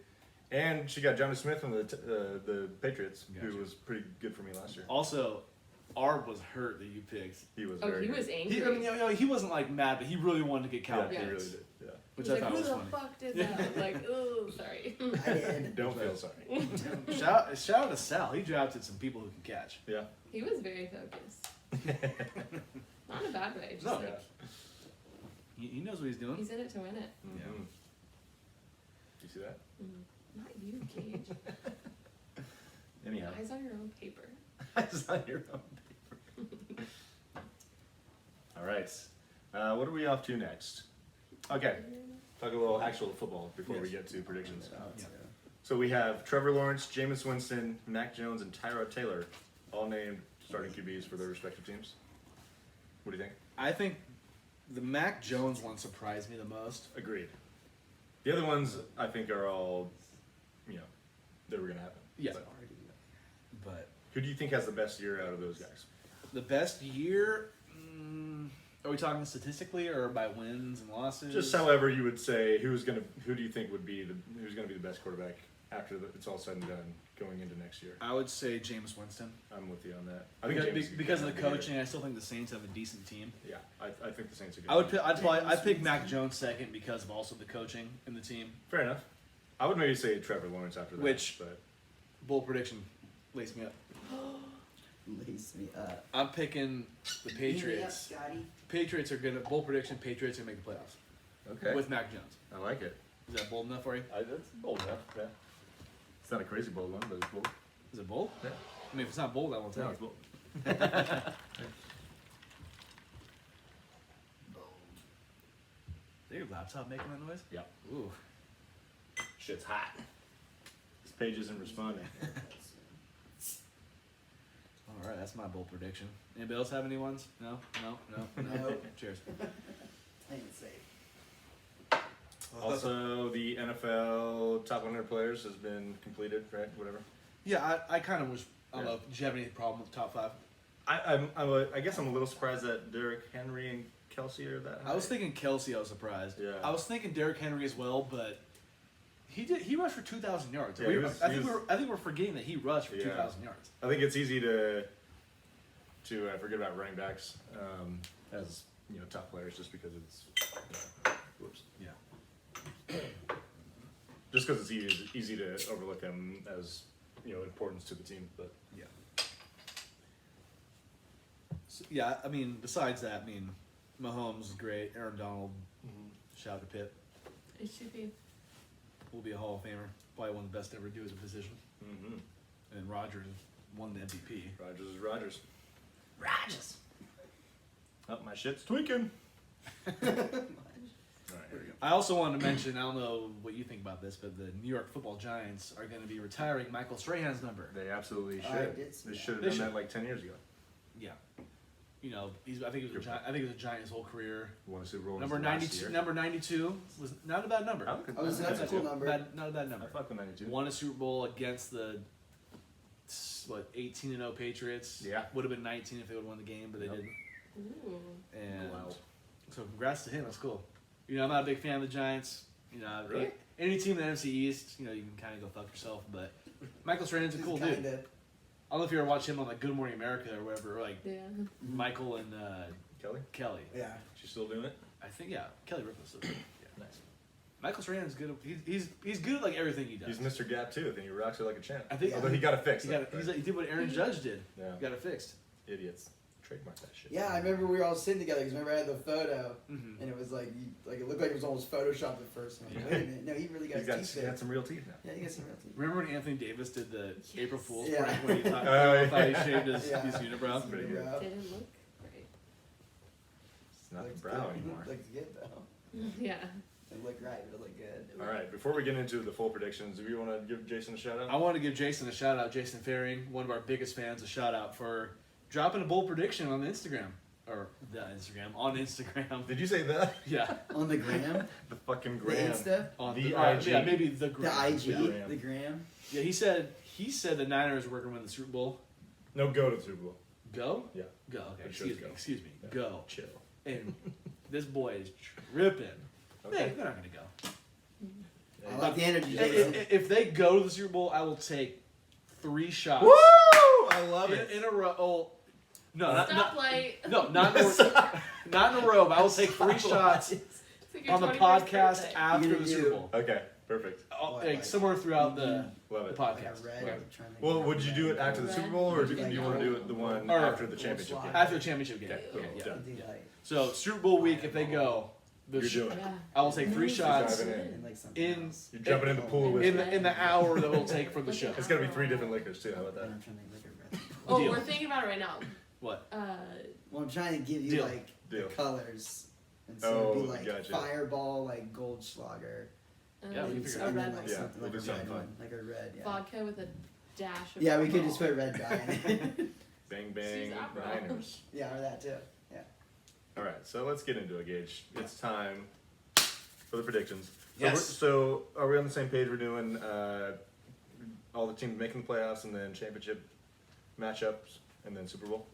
and she got Johnny Smith from the Patriots, Gotcha. who was pretty good for me last year. Also, Arb was hurt that you picked. He was Oh, very. he good. was angry. He, I mean, he wasn't like mad, but he really wanted to get Yeah, Kyle he Yeah. Pitts, really did. Yeah. which He's I like, thought who was the funny. fuck did that? Like, oh, sorry. I did. Don't feel sorry. Shout out to Sal. He drafted some people who can catch. Yeah. He was very focused. Not in a bad way. Just No. like, He knows what he's doing. he's in it to win it. Yeah. Mhm. Do you see that? Not you, Cage. Anyhow. Eyes on your own paper. It's on your own paper. All right. What are we off to next? Okay. Talk a little actual football before we Yes. get to predictions. Yeah. So we have Trevor Lawrence, Jameis Winston, Mac Jones, and Tyrod Taylor, all named starting QBs for their respective teams. What do you think? I think the Mac Jones one surprised me the most. Agreed. The other ones I think are all, they were going to happen. Yeah. But- But Who do you think has the best year out of those guys? The best year? Are we talking statistically or by wins and losses? Just however you would say, who do you think would be who's gonna be the best quarterback after it's all said and done going into next year? I would say Jameis Winston. I'm with you on that. Because of the Jameis would be coaching, I still think the Saints have a decent team. good. Yeah, I think the Saints are good. I'd pick Mac Jones second because of also the coaching in the team. Fair enough. I would maybe say Trevor Lawrence after that. Which- but Bold prediction, lace me up. Lace me up. I'm picking the Patriots. Me up, Scotty. Patriots are gonna bold prediction. Patriots are gonna make the playoffs okay, with Mac Jones. I like it. Is that bold enough for you? That's bold enough. Yeah. It's not a crazy bold one, but it's bold. Is it bold? Yeah. I mean, if it's not bold, I won't tell No, you. it's bold. Is your laptop making that noise? Yeah. Ooh. Shit's hot. This page isn't responding. All right, that's my bold prediction. Anybody else have any ones? No. No. Cheers. Plain and safe. Also, the NFL top 100 players has been completed, right? Whatever. Yeah, I kind of was. I don't Yeah. know. Did you have any problem with the top five? I guess I'm a little surprised that Derrick Henry and Kelsey are that high. I was thinking Kelsey. I was surprised. Yeah. I was thinking Derrick Henry as well, but he rushed for 2,000 yards. Yeah, I think we're forgetting that he rushed for Yeah. 2,000 yards. I think it's easy to forget about running backs as top players just because it's whoops. Yeah. Just because it's easy to overlook them as importance to the team, but Yeah. So, yeah. I mean, besides that, I mean, Mahomes is great. Aaron Donald, shout out to Pitt, HTTP. will be a Hall of Famer. Probably one of the best to ever do as a position. And Rodgers won the MVP. Rodgers is Rodgers. Rogers. Oh, my shit's tweaking. All right, here we go. I also wanted to mention, I don't know what you think about this, but the New York Football Giants are going to be retiring Michael Strahan's number. They absolutely I should. did see They that. should have They done should. that like 10 years ago. Yeah. I think he was a Giant his whole career. Won a Super Bowl Number his last 92. year. Number 92 was not a bad number. I look at- I was- that's a cool number. Not a bad number. I fuck with 92. Won a Super Bowl against the 18-0 Patriots. Yeah. Would have been 19 if they would have won the game, but they Yep. didn't. Ooh. And Wow. so congrats to him. That's cool. I'm not a big fan of the Giants. Really? Any team in the NFC East, you can kind of go fuck yourself. But Michael Strahan's a cool dude. Kinda. I don't know if you ever watched him on like Good Morning America or whatever, or like Yeah. Michael and Kelly? Kelly. Yeah. She's still doing it? I think Kelly Ripa's still good. Nice. Michael Strahan's good. He's good at like everything he does. He's Mr. Gap too, then he rocks it like a champ. I think Yeah. Although he got it fixed. he did what Aaron Judge did. Yeah. He got it fixed. Idiots. Trademark that shit. Yeah, I remember we were all sitting together because remember I had the photo Mm-hmm. and it was like it looked like it was almost photoshopped at first. I'm like, wait a minute, no, he really got He's his got, teeth he got there. some real teeth now. Yeah, he got some real teeth. Remember when Anthony Davis did the April Fool's Yeah. prank when he thought, Oh, thought he yeah. shaved his Yeah. unibrow? Pretty good. Unibrow. Didn't look great. It's not Looks the brow good. anymore. Looks good though. Yeah. It looked right, but it looked good. All right, before we get into the full predictions, do you want to give Jason a shout out? I want to give Jason a shout out, Jason Faring, one of our biggest fans, a shout out for dropping a bold prediction on Instagram. On Instagram. Did you say that? Yeah. On the gram, The fucking the gram. Insta, On The or, IG. Yeah, maybe the the gram. IG, Gram. the gram. Yeah, he said the Niners were going to win the Super Bowl. No, go to the Super Bowl. Go? Yeah. Go. Okay. It shows go. Excuse me. Yeah. Go. Chill. And this boy is tripping. Okay. They're not going to go. I like the energy, If, Jason. if they go to the Super Bowl, I will take 3 shots Woo! I love it. in a row. Oh, no, not Stoplight. not in a row. But I will take 3 shots It's like your on the 21st podcast birthday. after You're the gonna Super do- Bowl. Okay, perfect. Like somewhere throughout the Love it. Like a podcast. red, Okay. trying to Well, get would you do it after the Red. Super Bowl, or do Like you want to do it the one Or- after the championship game? After the championship game. Okay, cool. Yeah. Done. do like So Super Bowl week, if they go, You're doing it. Yeah. I will take 3 shots Diving in. and like something in else. You're jumping in the pool of whiskey. in the hour that we'll take for the show. It's got to be 3 different liquors too. How about And that? I'm trying to make like a red. Oh, Deal. we're thinking about it right now. What? Well, I'm trying to give you Deal. like Deal. the colors, and so it'd Oh, be like gotcha. Fireball, like Goldschlager, Yeah, we can and, figure a and red then one. like Yeah, something we'll like do a something red fun. one, like a red. Yeah. Vodka with a dash of Yeah, we could alcohol. just put red dye in it. Bang bang, She's opera. Niners. Yeah, or that too. Yeah. All right, so let's get into it, Gage. It's time for the predictions. Yes. So are we on the same page? We're doing all the teams making the playoffs and then championship matchups and then Super Bowl?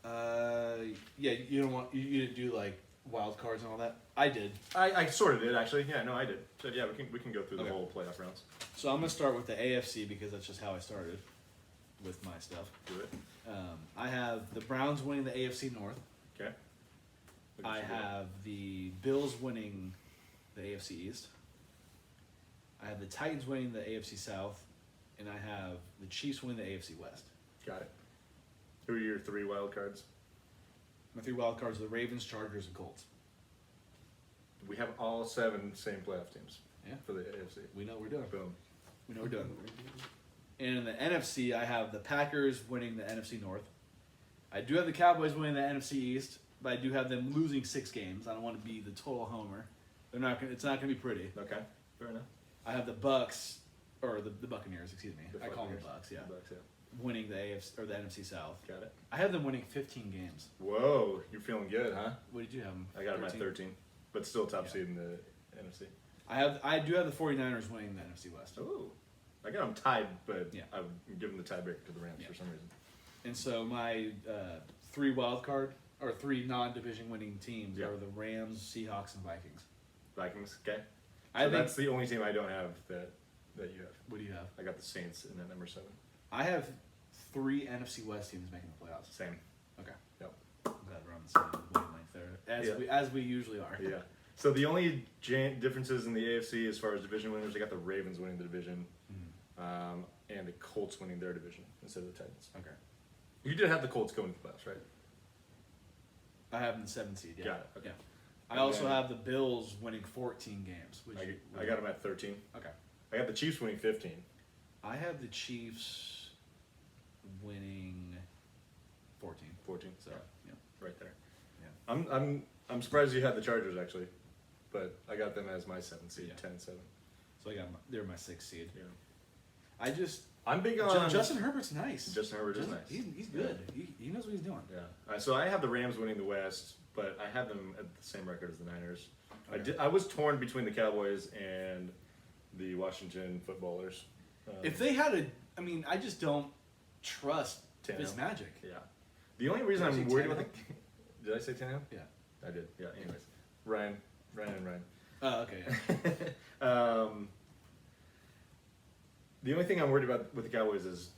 Yeah, you don't want you didn't do like wild cards and all that. I did. I sort of did actually. Yeah, no, I did. So yeah, we can go through the Okay. whole playoff rounds. So I'm gonna start with the AFC because that's just how I started with my stuff. Do it. I have the Browns winning the AFC North. Okay. Look at I you go. have the Bills winning the AFC East. I have the Titans winning the AFC South, and I have the Chiefs winning the AFC West. Got it. Who are your 3 wild cards? My 3 wild cards are the Ravens, Chargers, and Colts. We have all 7 same playoff teams. Yeah. For the AFC. We know what we're doing. Boom. We know what we're doing. And in the NFC, I have the Packers winning the NFC North. I do have the Cowboys winning the NFC East, but I do have them losing 6 games. I don't want to be the total homer. They're not. It's not going to be pretty. Okay. Fair enough. I have the Bucks, or the Buccaneers. Excuse me. The I call them Buccaneers. the Bucks. Yeah, The Bucks, yeah. winning the AFC or the NFC South. Got it. I have them winning 15 games. Whoa, you're feeling good, huh? What did you have them? I got them at 13, but still top Yeah. seed in the NFC. I do have the 49ers winning the NFC West. Ooh. I got them tied, but Yeah. I would give them the tiebreaker to the Rams Yeah. for some reason. And so my 3 wild card or 3 non-division winning teams Yeah. are the Rams, Seahawks, and Vikings. Vikings, okay? So I think. that's the only team I don't have that you have. What do you have? I got the Saints in at number 7. I have 3 NFC West teams making the playoffs. Same. Okay. Yep. I'm glad we're on the same wavelength there, Yeah. as we usually are. Yeah. So the only differences in the AFC as far as division winners, I got the Ravens winning the division, Mhm. and the Colts winning their division instead of the Titans. Okay. You did have the Colts going to the playoffs, right? I have them the 7th seed. Yeah. Got it, okay. Yeah. I And also then- have the Bills winning 14 games. Which I got them at 13. Okay. I got the Chiefs winning 15. I have the Chiefs winning 14. 14. So yeah. Right there. Yeah. I'm surprised you had the Chargers actually, but I got them as my 7th seed, Yeah. 10-7. So they're my 6th seed. Yeah. I just I'm big on Justin Herbert's nice. Justin Herbert is nice. He's good. He knows what he's doing. Yeah. So I have the Rams winning the West, but I have them at the same record as the Niners. Okay. I was torn between the Cowboys and the Washington Footballers. If they had I just don't trust Tannehill. Fitzmagic. Yeah. The only reason Did I I'm say worried about the did I say Tannehill? Yeah. I did. Yeah. Anyways, Ryan. Oh, okay. Yeah. The only thing I'm worried about with the Cowboys is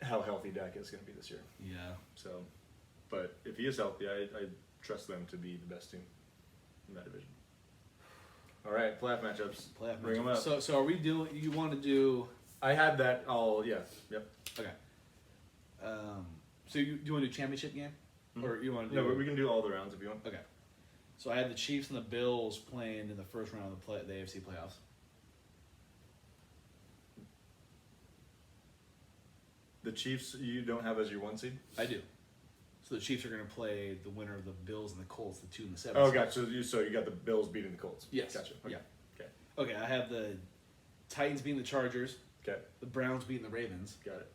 how healthy Dak is going to be this year. Yeah. So, but if he is healthy, I trust them to be the best team in that division. All right, playoff matchups. Playoff Bring 'em matchup. up. So are we doing? You want to do? I had that all. Yeah. Yep. Okay. So you want to do championship game, or you want to do? No, we can do all the rounds if you want. Okay. So I had the Chiefs and the Bills playing in the first round of the AFC playoffs. The Chiefs you don't have as your 1 seed. I do. So the Chiefs are going to play the winner of the Bills and the Colts, the 2 and the 7. Oh, gotcha. So you got the Bills beating the Colts. Yes. Gotcha. Okay. Yeah. Okay. Okay, I have the Titans beating the Chargers, Okay. the Browns beating the Ravens. Got it.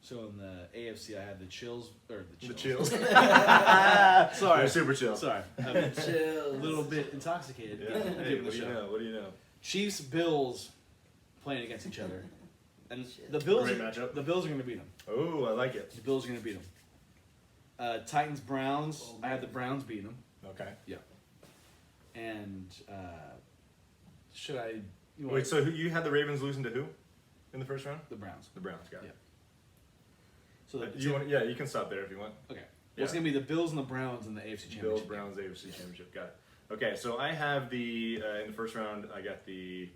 So in the AFC, I have the The chills. Sorry. They're super chill. Sorry, I'm a Chill. little bit intoxicated. Yeah. Hey, given the what do you show. know? What do you know? Chiefs, Bills, playing against each other, and Shit. the Bills. Great matchup. The Bills are going to beat them. Oh, I like it. The Bills are going to beat them. Titans, Browns. I have the Browns beating them. Okay. Yeah. And should I? You want Wait, so you had the Ravens losing to who in the first round? the Browns? The Browns. Got it. Yeah. So the, You want? Yeah, you can stop there if you want. okay. Well, it's Yeah. going to be the Bills and the Browns in the AFC Championship. Bills, Browns, AFC Championship. Got it. Okay, so I have the in the first round. I got the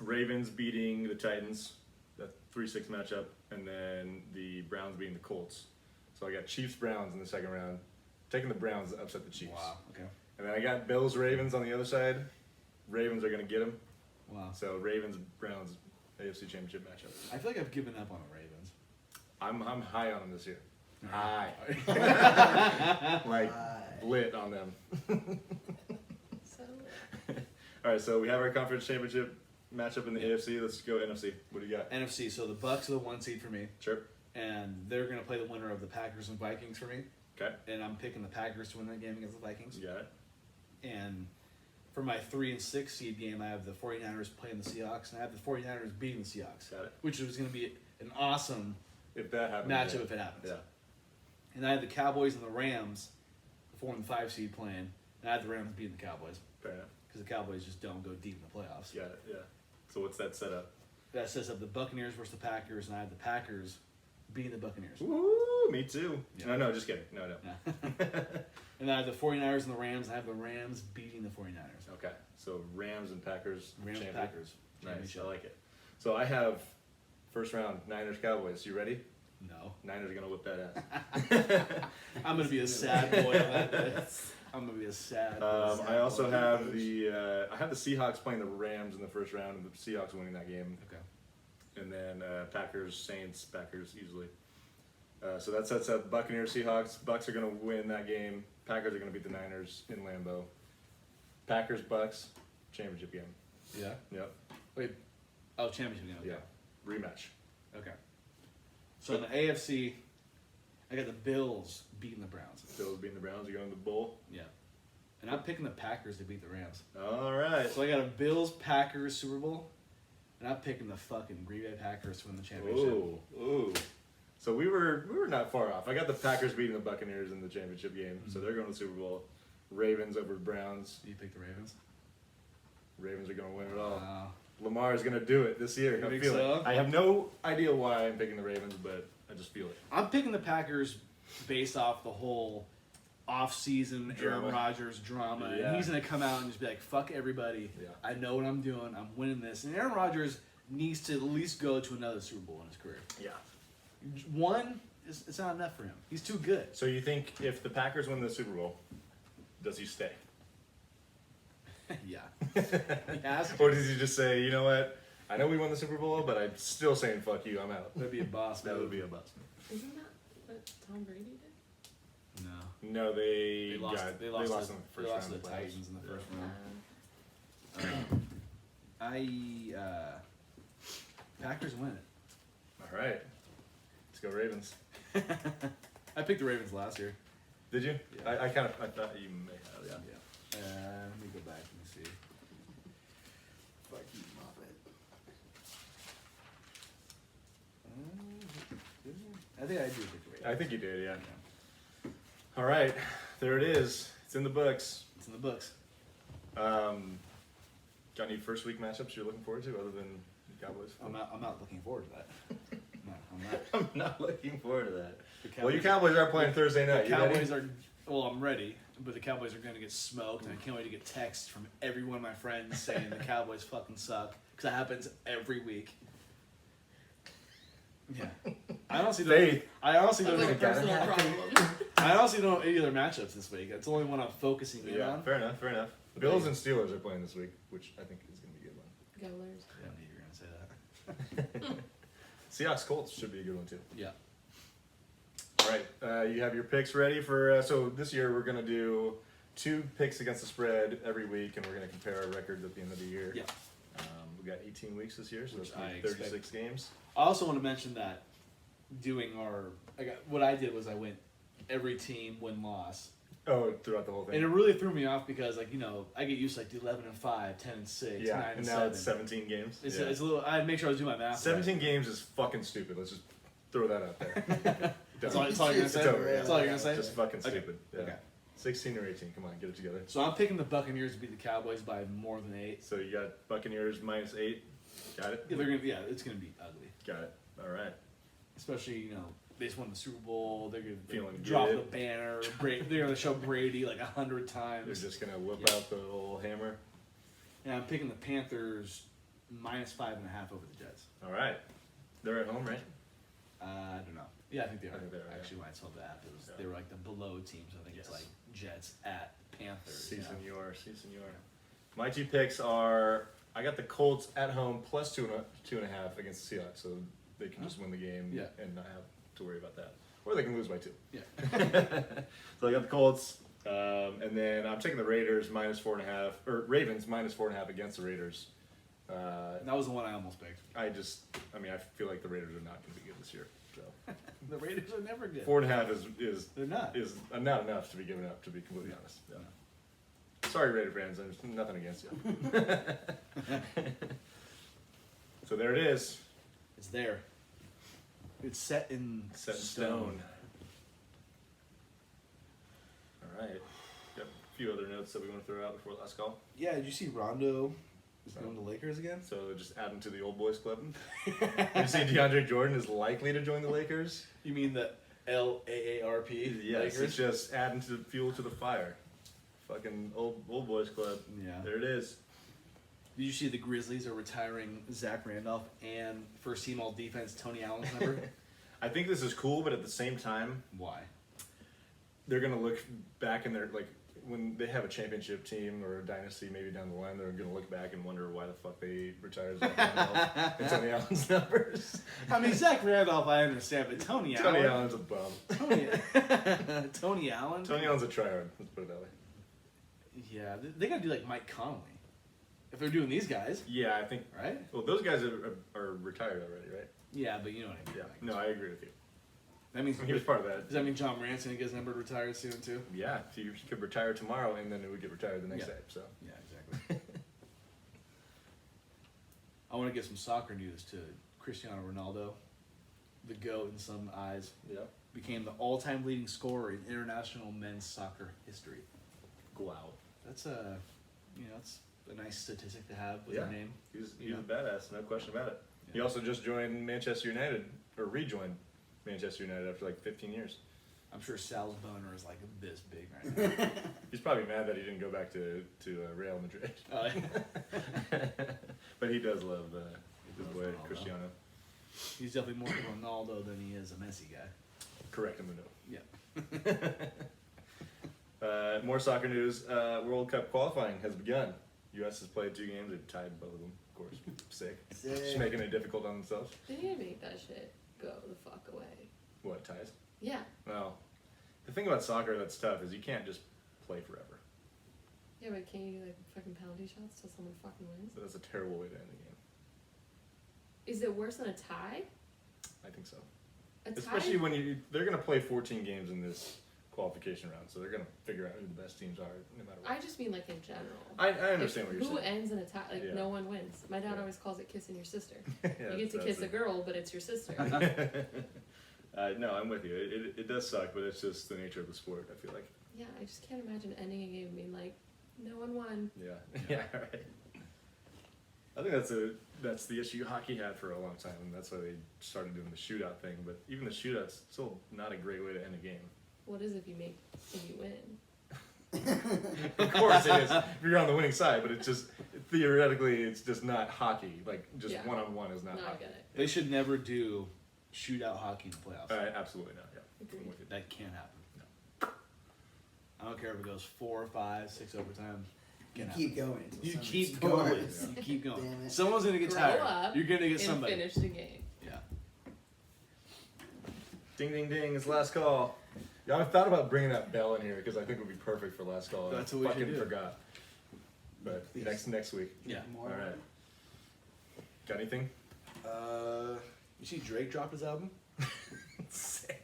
Ravens beating the Titans, that 3-6 matchup, and then the Browns beating the Colts. So I got Chiefs, Browns in the second round. Taking the Browns to upset the Chiefs. Wow. Okay. And then I got Bills, Ravens on the other side. Ravens are gonna get them. Wow. So Ravens, Browns, AFC Championship matchup. I feel like I've given up on the Ravens. I'm high on them this year. Alright. High. Like Hi. lit on them. So All right, so we have our conference championship matchup in the AFC. Let's go NFC. What do you got? NFC. So the Bucks are the 1 seed for me, Sure. and they're going to play the winner of the Packers and Vikings for me. Okay. And I'm picking the Packers to win that game against the Vikings. You got it. And for my 3 and 6 seed game, I have the 49ers playing the Seahawks, and I have the 49ers beating the Seahawks, Got it. which was going to be an awesome if that happens. matchup yeah. if it happens. Yeah. And I had the Cowboys and the Rams, the 4 and 5 seed playing, and I had the Rams beating the Cowboys Fair enough. because the Cowboys just don't go deep in the playoffs. Got it. Yeah. So what's that setup? That sets up the Buccaneers versus the Packers, and I had the Packers beating the Buccaneers. Woo! Me too. Yeah. No, just kidding. No. Yeah. And I have the 49ers and the Rams, and I have the Rams beating the 49ers. Okay. So Rams and Packers. Rams champion. Packers. Nice. Championship. I like it. So I have first round Niners Cowboys. You ready? No. Niners are gonna whip that ass. I'm going to be a sad boy on that day. I'm going to be a sad boy. I also have the Seahawks playing the Rams in the first round, and the Seahawks winning that game. Okay. And then Packers, Saints, Packers easily. So that sets up Buccaneers, Seahawks. Bucks are going to win that game. Packers are going to beat the Niners in Lambeau. Packers, Bucks, championship game. Yeah. Yep. Wait. Oh, championship game. Yeah. Rematch. Okay. So in the AFC, I got the Bills beating the Browns. Bills beating the Browns. You're going to the Bowl. Yeah. And I'm picking the Packers to beat the Rams. All right. So I got a Bills Packers Super Bowl, and I'm picking the fucking Green Bay Packers to win the championship. Ooh. So we were not far off. I got the Packers beating the Buccaneers in the championship game, so they're going to the Super Bowl. Ravens over Browns. You pick the Ravens? Ravens are going to win it all. Wow. Lamar is going to do it this year. You I think feel so? it. I have no idea why I'm picking the Ravens, but I just feel it. I'm picking the Packers based off the whole off-season Aaron Drama. Rodgers drama, Yeah. and he's gonna come out and just be like, "Fuck everybody! Yeah. I know what I'm doing. I'm winning this." And Aaron Rodgers needs to at least go to another Super Bowl in his career. Yeah. One, it's not enough for him. He's too good. So you think if the Packers win the Super Bowl, does he stay? Yeah. He has to. Or does he just say, you know what? I know we won the Super Bowl, but I'm still saying fuck you. I'm out. That'd be a boss. That move. would be a bust. Isn't that what Tom Brady did? No. No, they They lost. got, They lost, in the, the they first lost round. to of the the playoffs. Titans in the first Yeah. round. Packers win All right. Let's go Ravens. it. I picked the Ravens last year. Did you? Yeah. I thought you may have, yeah. Let me go back. Let me see. Fuck you, Muppet. I think I do pick the Ravens. I think you did, yeah. Yeah. All right. There it is. It's in the books. It's in the books. Got any first week matchups you're looking forward to other than the Cowboys? I'm not looking forward to that. No, I'm not. I'm not looking forward to that. The Well, your Cowboys are playing Thursday night. The You ready? Cowboys are. Well, I'm ready, but the Cowboys are going to get smoked, and I can't wait to get texts from every one of my friends saying the Cowboys fucking suck, because that happens every week. Yeah, I honestly don't. Faith. I honestly That's don't. like a Think, personal problem. I honestly don't know any other matchups this week. It's the only one I'm focusing in Yeah, on. fair enough, fair enough. Bills and Steelers are playing this week, which I think is going to be a good one. Goalers. I knew you were going to say that. Seahawks Colts should be a good one too. Yeah. All right, you have your picks ready for. So this year we're going to do 2 picks against the spread every week, and we're going to compare our records at the end of the year. Yeah. We got 18 weeks this year, so Which that's I 36 games. I also want to mention that what I did was I went every team win loss. Oh, throughout the whole thing. And it really threw me off because, like, you know, I get used to, like, 11 and 5, 10 and 6, yeah, 9 and and now 7. it's 17 games. It's, Yeah. it's a little. I make sure I was doing my math. 17 games is fucking stupid. Let's just throw that out there. That's all, that's all you're gonna say. It's over, That's all you're gonna say. Just fucking Okay. stupid. Yeah. Okay. 16 or 18. Come on, get it together. So I'm picking the Buccaneers to beat the Cowboys by more than 8. So you got Buccaneers -8. Got it? Yeah, they're gonna. Yeah, it's gonna be ugly. Got it. All right. Especially, you know, they just won the Super Bowl. They're gonna Feeling drop good. the banner. They're gonna show Brady like 100 times. They're just going to whip Yeah. out the old hammer. And I'm picking the Panthers -5.5 over the Jets. All right. They're at home, right? I don't know. Yeah, I think they are. I think they are, yeah. Actually, when I saw the app, Yeah. they were like the below teams. I think Yes. it's like Jets at Panthers. Si, yeah. senor. Si, senor. My 2 picks are I got the Colts at home plus 2.5 against the Seahawks, so they can just win the game Yeah. and not have to worry about that. Or they can lose by 2. Yeah. So I got the Colts, and then I'm taking the Raiders -4.5, or Ravens -4.5 against the Raiders. That was the one I almost picked. I feel like the Raiders are not going to be good this year. So The Raiders are never good. 4.5 is They're not. not enough to be given up, to be completely honest. Yeah. Sorry, Raider fans. There's nothing against you. So there it is. It's there. It's set in Set in stone. All right. Got a few other notes that we want to throw out before last call. Yeah, did you see Rondo is going to Lakers again? So just adding to the old boys club. You see DeAndre Jordan is likely to join the Lakers. You mean the LAARP Yes, Lakers? it's just adding to the fuel to the fire. Fucking old boys club. Yeah. There it is. Did you see the Grizzlies are retiring Zach Randolph and first team all defense Tony Allen's number? I think this is cool, but at the same time, Why? they're gonna look back in their like when they have a championship team or a dynasty maybe down the line. They're gonna look back and wonder why the fuck they retired Zach Randolph and Tony Allen's numbers. I mean, Zach Randolph, I understand, but Tony Allen. Tony Allen's a bum. Tony, Tony Allen. Tony Allen's a tryhard. Let's put it that way. Yeah, they gotta do like Mike Conley. If they're doing these guys, Yeah, I think. right? Well, those guys are retired already, right? Yeah, but you know what I mean. Yeah. Like, No, I agree with you. That means He was part of that. does that mean John Ranson gets numbered retired soon too? Yeah, he could retire tomorrow, and then it would get retired the next Yeah. day. So Yeah, exactly. I want to get some soccer news to Cristiano Ronaldo, the GOAT in some eyes, yeah, became the all-time leading scorer in international men's soccer history. wow. That's it's a nice statistic to have with Yeah. your name. He's Yeah. a badass, no question about it. He Yeah. also just joined Manchester United, or rejoined Manchester United after like 15 years. I'm sure Sal's boner is like this big right now. He's probably mad that he didn't go back to Real Madrid. But he does love his boy Ronaldo. Cristiano. He's definitely more Ronaldo than he is a Messi guy. Correct him the Yeah. note. More soccer news. World Cup qualifying has begun. U.S. has played 2 games. They've tied both of them, of course. Sick. Sick. Just making it difficult on themselves. They need to make that shit go the fuck away. What, ties? Yeah. Well, the thing about soccer that's tough is you can't just play forever. Yeah, but can't you like fucking penalty shots till someone fucking wins? So that's a terrible way to end the game. Is it worse than a tie? I think so. A tie? Especially when they're going to play 14 games in this qualification round, so they're going to figure out who the best teams are no matter what. I just mean like in general. I understand what you're Who saying. ends in a tie? Like Yeah. no one wins. My dad Yeah. always calls it kissing your sister. Yeah, You get to that's kiss a it. girl, but it's your sister. No, I'm with you. It does suck, but it's just the nature of the sport, I feel like. Yeah, I just can't imagine ending a game being like, no one won. Yeah. Yeah, right. I think that's the issue hockey had for a long time, and that's why they started doing the shootout thing. But even the shootout's still not a great way to end a game. What is if you win? Of course it is. If you're on the winning side, but it's just theoretically it's just not hockey. Like just Yeah. one-on-one is not No, I hockey. get it. They should never do shootout hockey in the playoffs. Absolutely not. Yeah. Agreed. I'm with you. That can't happen. I don't care if it goes 4, 5, 6 overtime. You Can't keep happen. going until You someone keep going. scores. You keep going. Damn it. Someone's gonna get Grow tired. up You're gonna get and somebody. finish the game. Yeah. Ding, ding, ding! It's last call. Yeah, I thought about bringing that bell in here because I think it would be perfect for last call. That's I what we should fucking do. forgot. But Please. next week. Yeah. More. All right. Got anything? You see Drake dropped his album? Sick.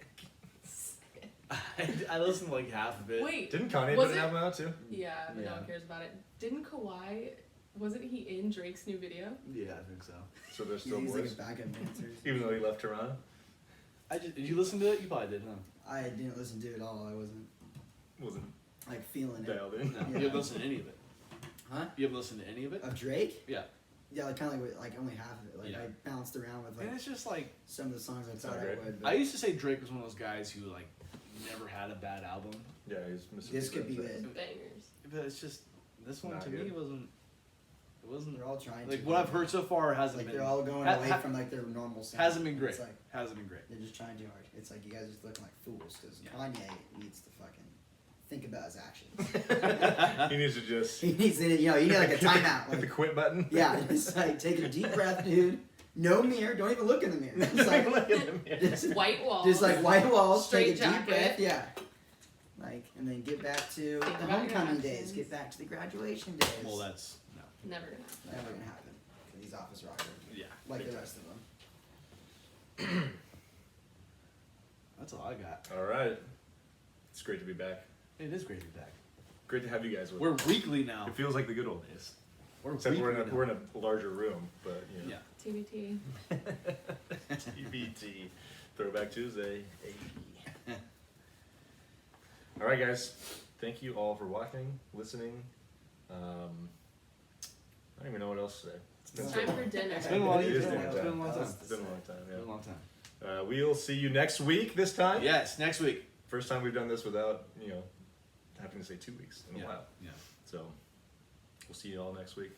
I listened to like half of it. Wait. Didn't Kanye Was put an it- album out too? Yeah, but no Yeah. one cares about it. Didn't Kawhi? Wasn't he in Drake's new video? Yeah, I think so. So there's He's still like a boys. backup dancer. Even though he left Toronto. Did you listen to it? You probably did, huh? I didn't listen to it all. I wasn't Wasn't like feeling it. dialed in. No, Yeah. you haven't listened to any of it. Huh? You haven't listened to any of it? Of Drake? Yeah. Yeah, like kind of like only half of it. Like Yeah. I bounced around with like And it's just like some of the songs I thought not I great. would. I But used to say Drake was one of those guys who like never had a bad album, Yeah, he's missing. This could be the- it. Bangers. but it's just this one Not to good. me wasn't. It wasn't they're all trying like to. what I've heard so far hasn't Like been. they're all going ha- away ha- from like their normal sound. Hasn't been great. It's like Hasn't been great. they're just trying too hard. It's like you guys are just looking like fools because Yeah. Kanye needs to fucking think about his actions. He needs to just He needs to, you need like a timeout. hit the Like, quit button. yeah, just like take a deep breath, dude. No mirror. Don't even look in the mirror. Just like, Look at him. just, White walls. just like white walls. Straight take a jacket. deep breath. Yeah. Like, and then get back to Think the about your homecoming days. actions. Get back to the graduation days. Well, that's no. Never gonna happen. never gonna happen. 'Cause he's office rocker, Yeah. like the rest of them. That's all I got. All right. It's great to be back. It is great to be back. Great to have you guys with We're us. weekly now. It feels like the good old days. We're Except weekly now. we're in a larger room, but you know. Yeah. TBT. TBT. Throwback Tuesday. Hey. All right, guys. Thank you all for watching, listening. I don't even know what else to say. It's time for dinner. It's been a long It is time. dinner It's been a time. long time. It's been a long time, It's been a yeah. long time. We'll see you next week this time. Yes, next week. First time we've done this without, having to say 2 weeks in a while. Yeah. So, we'll see you all next week.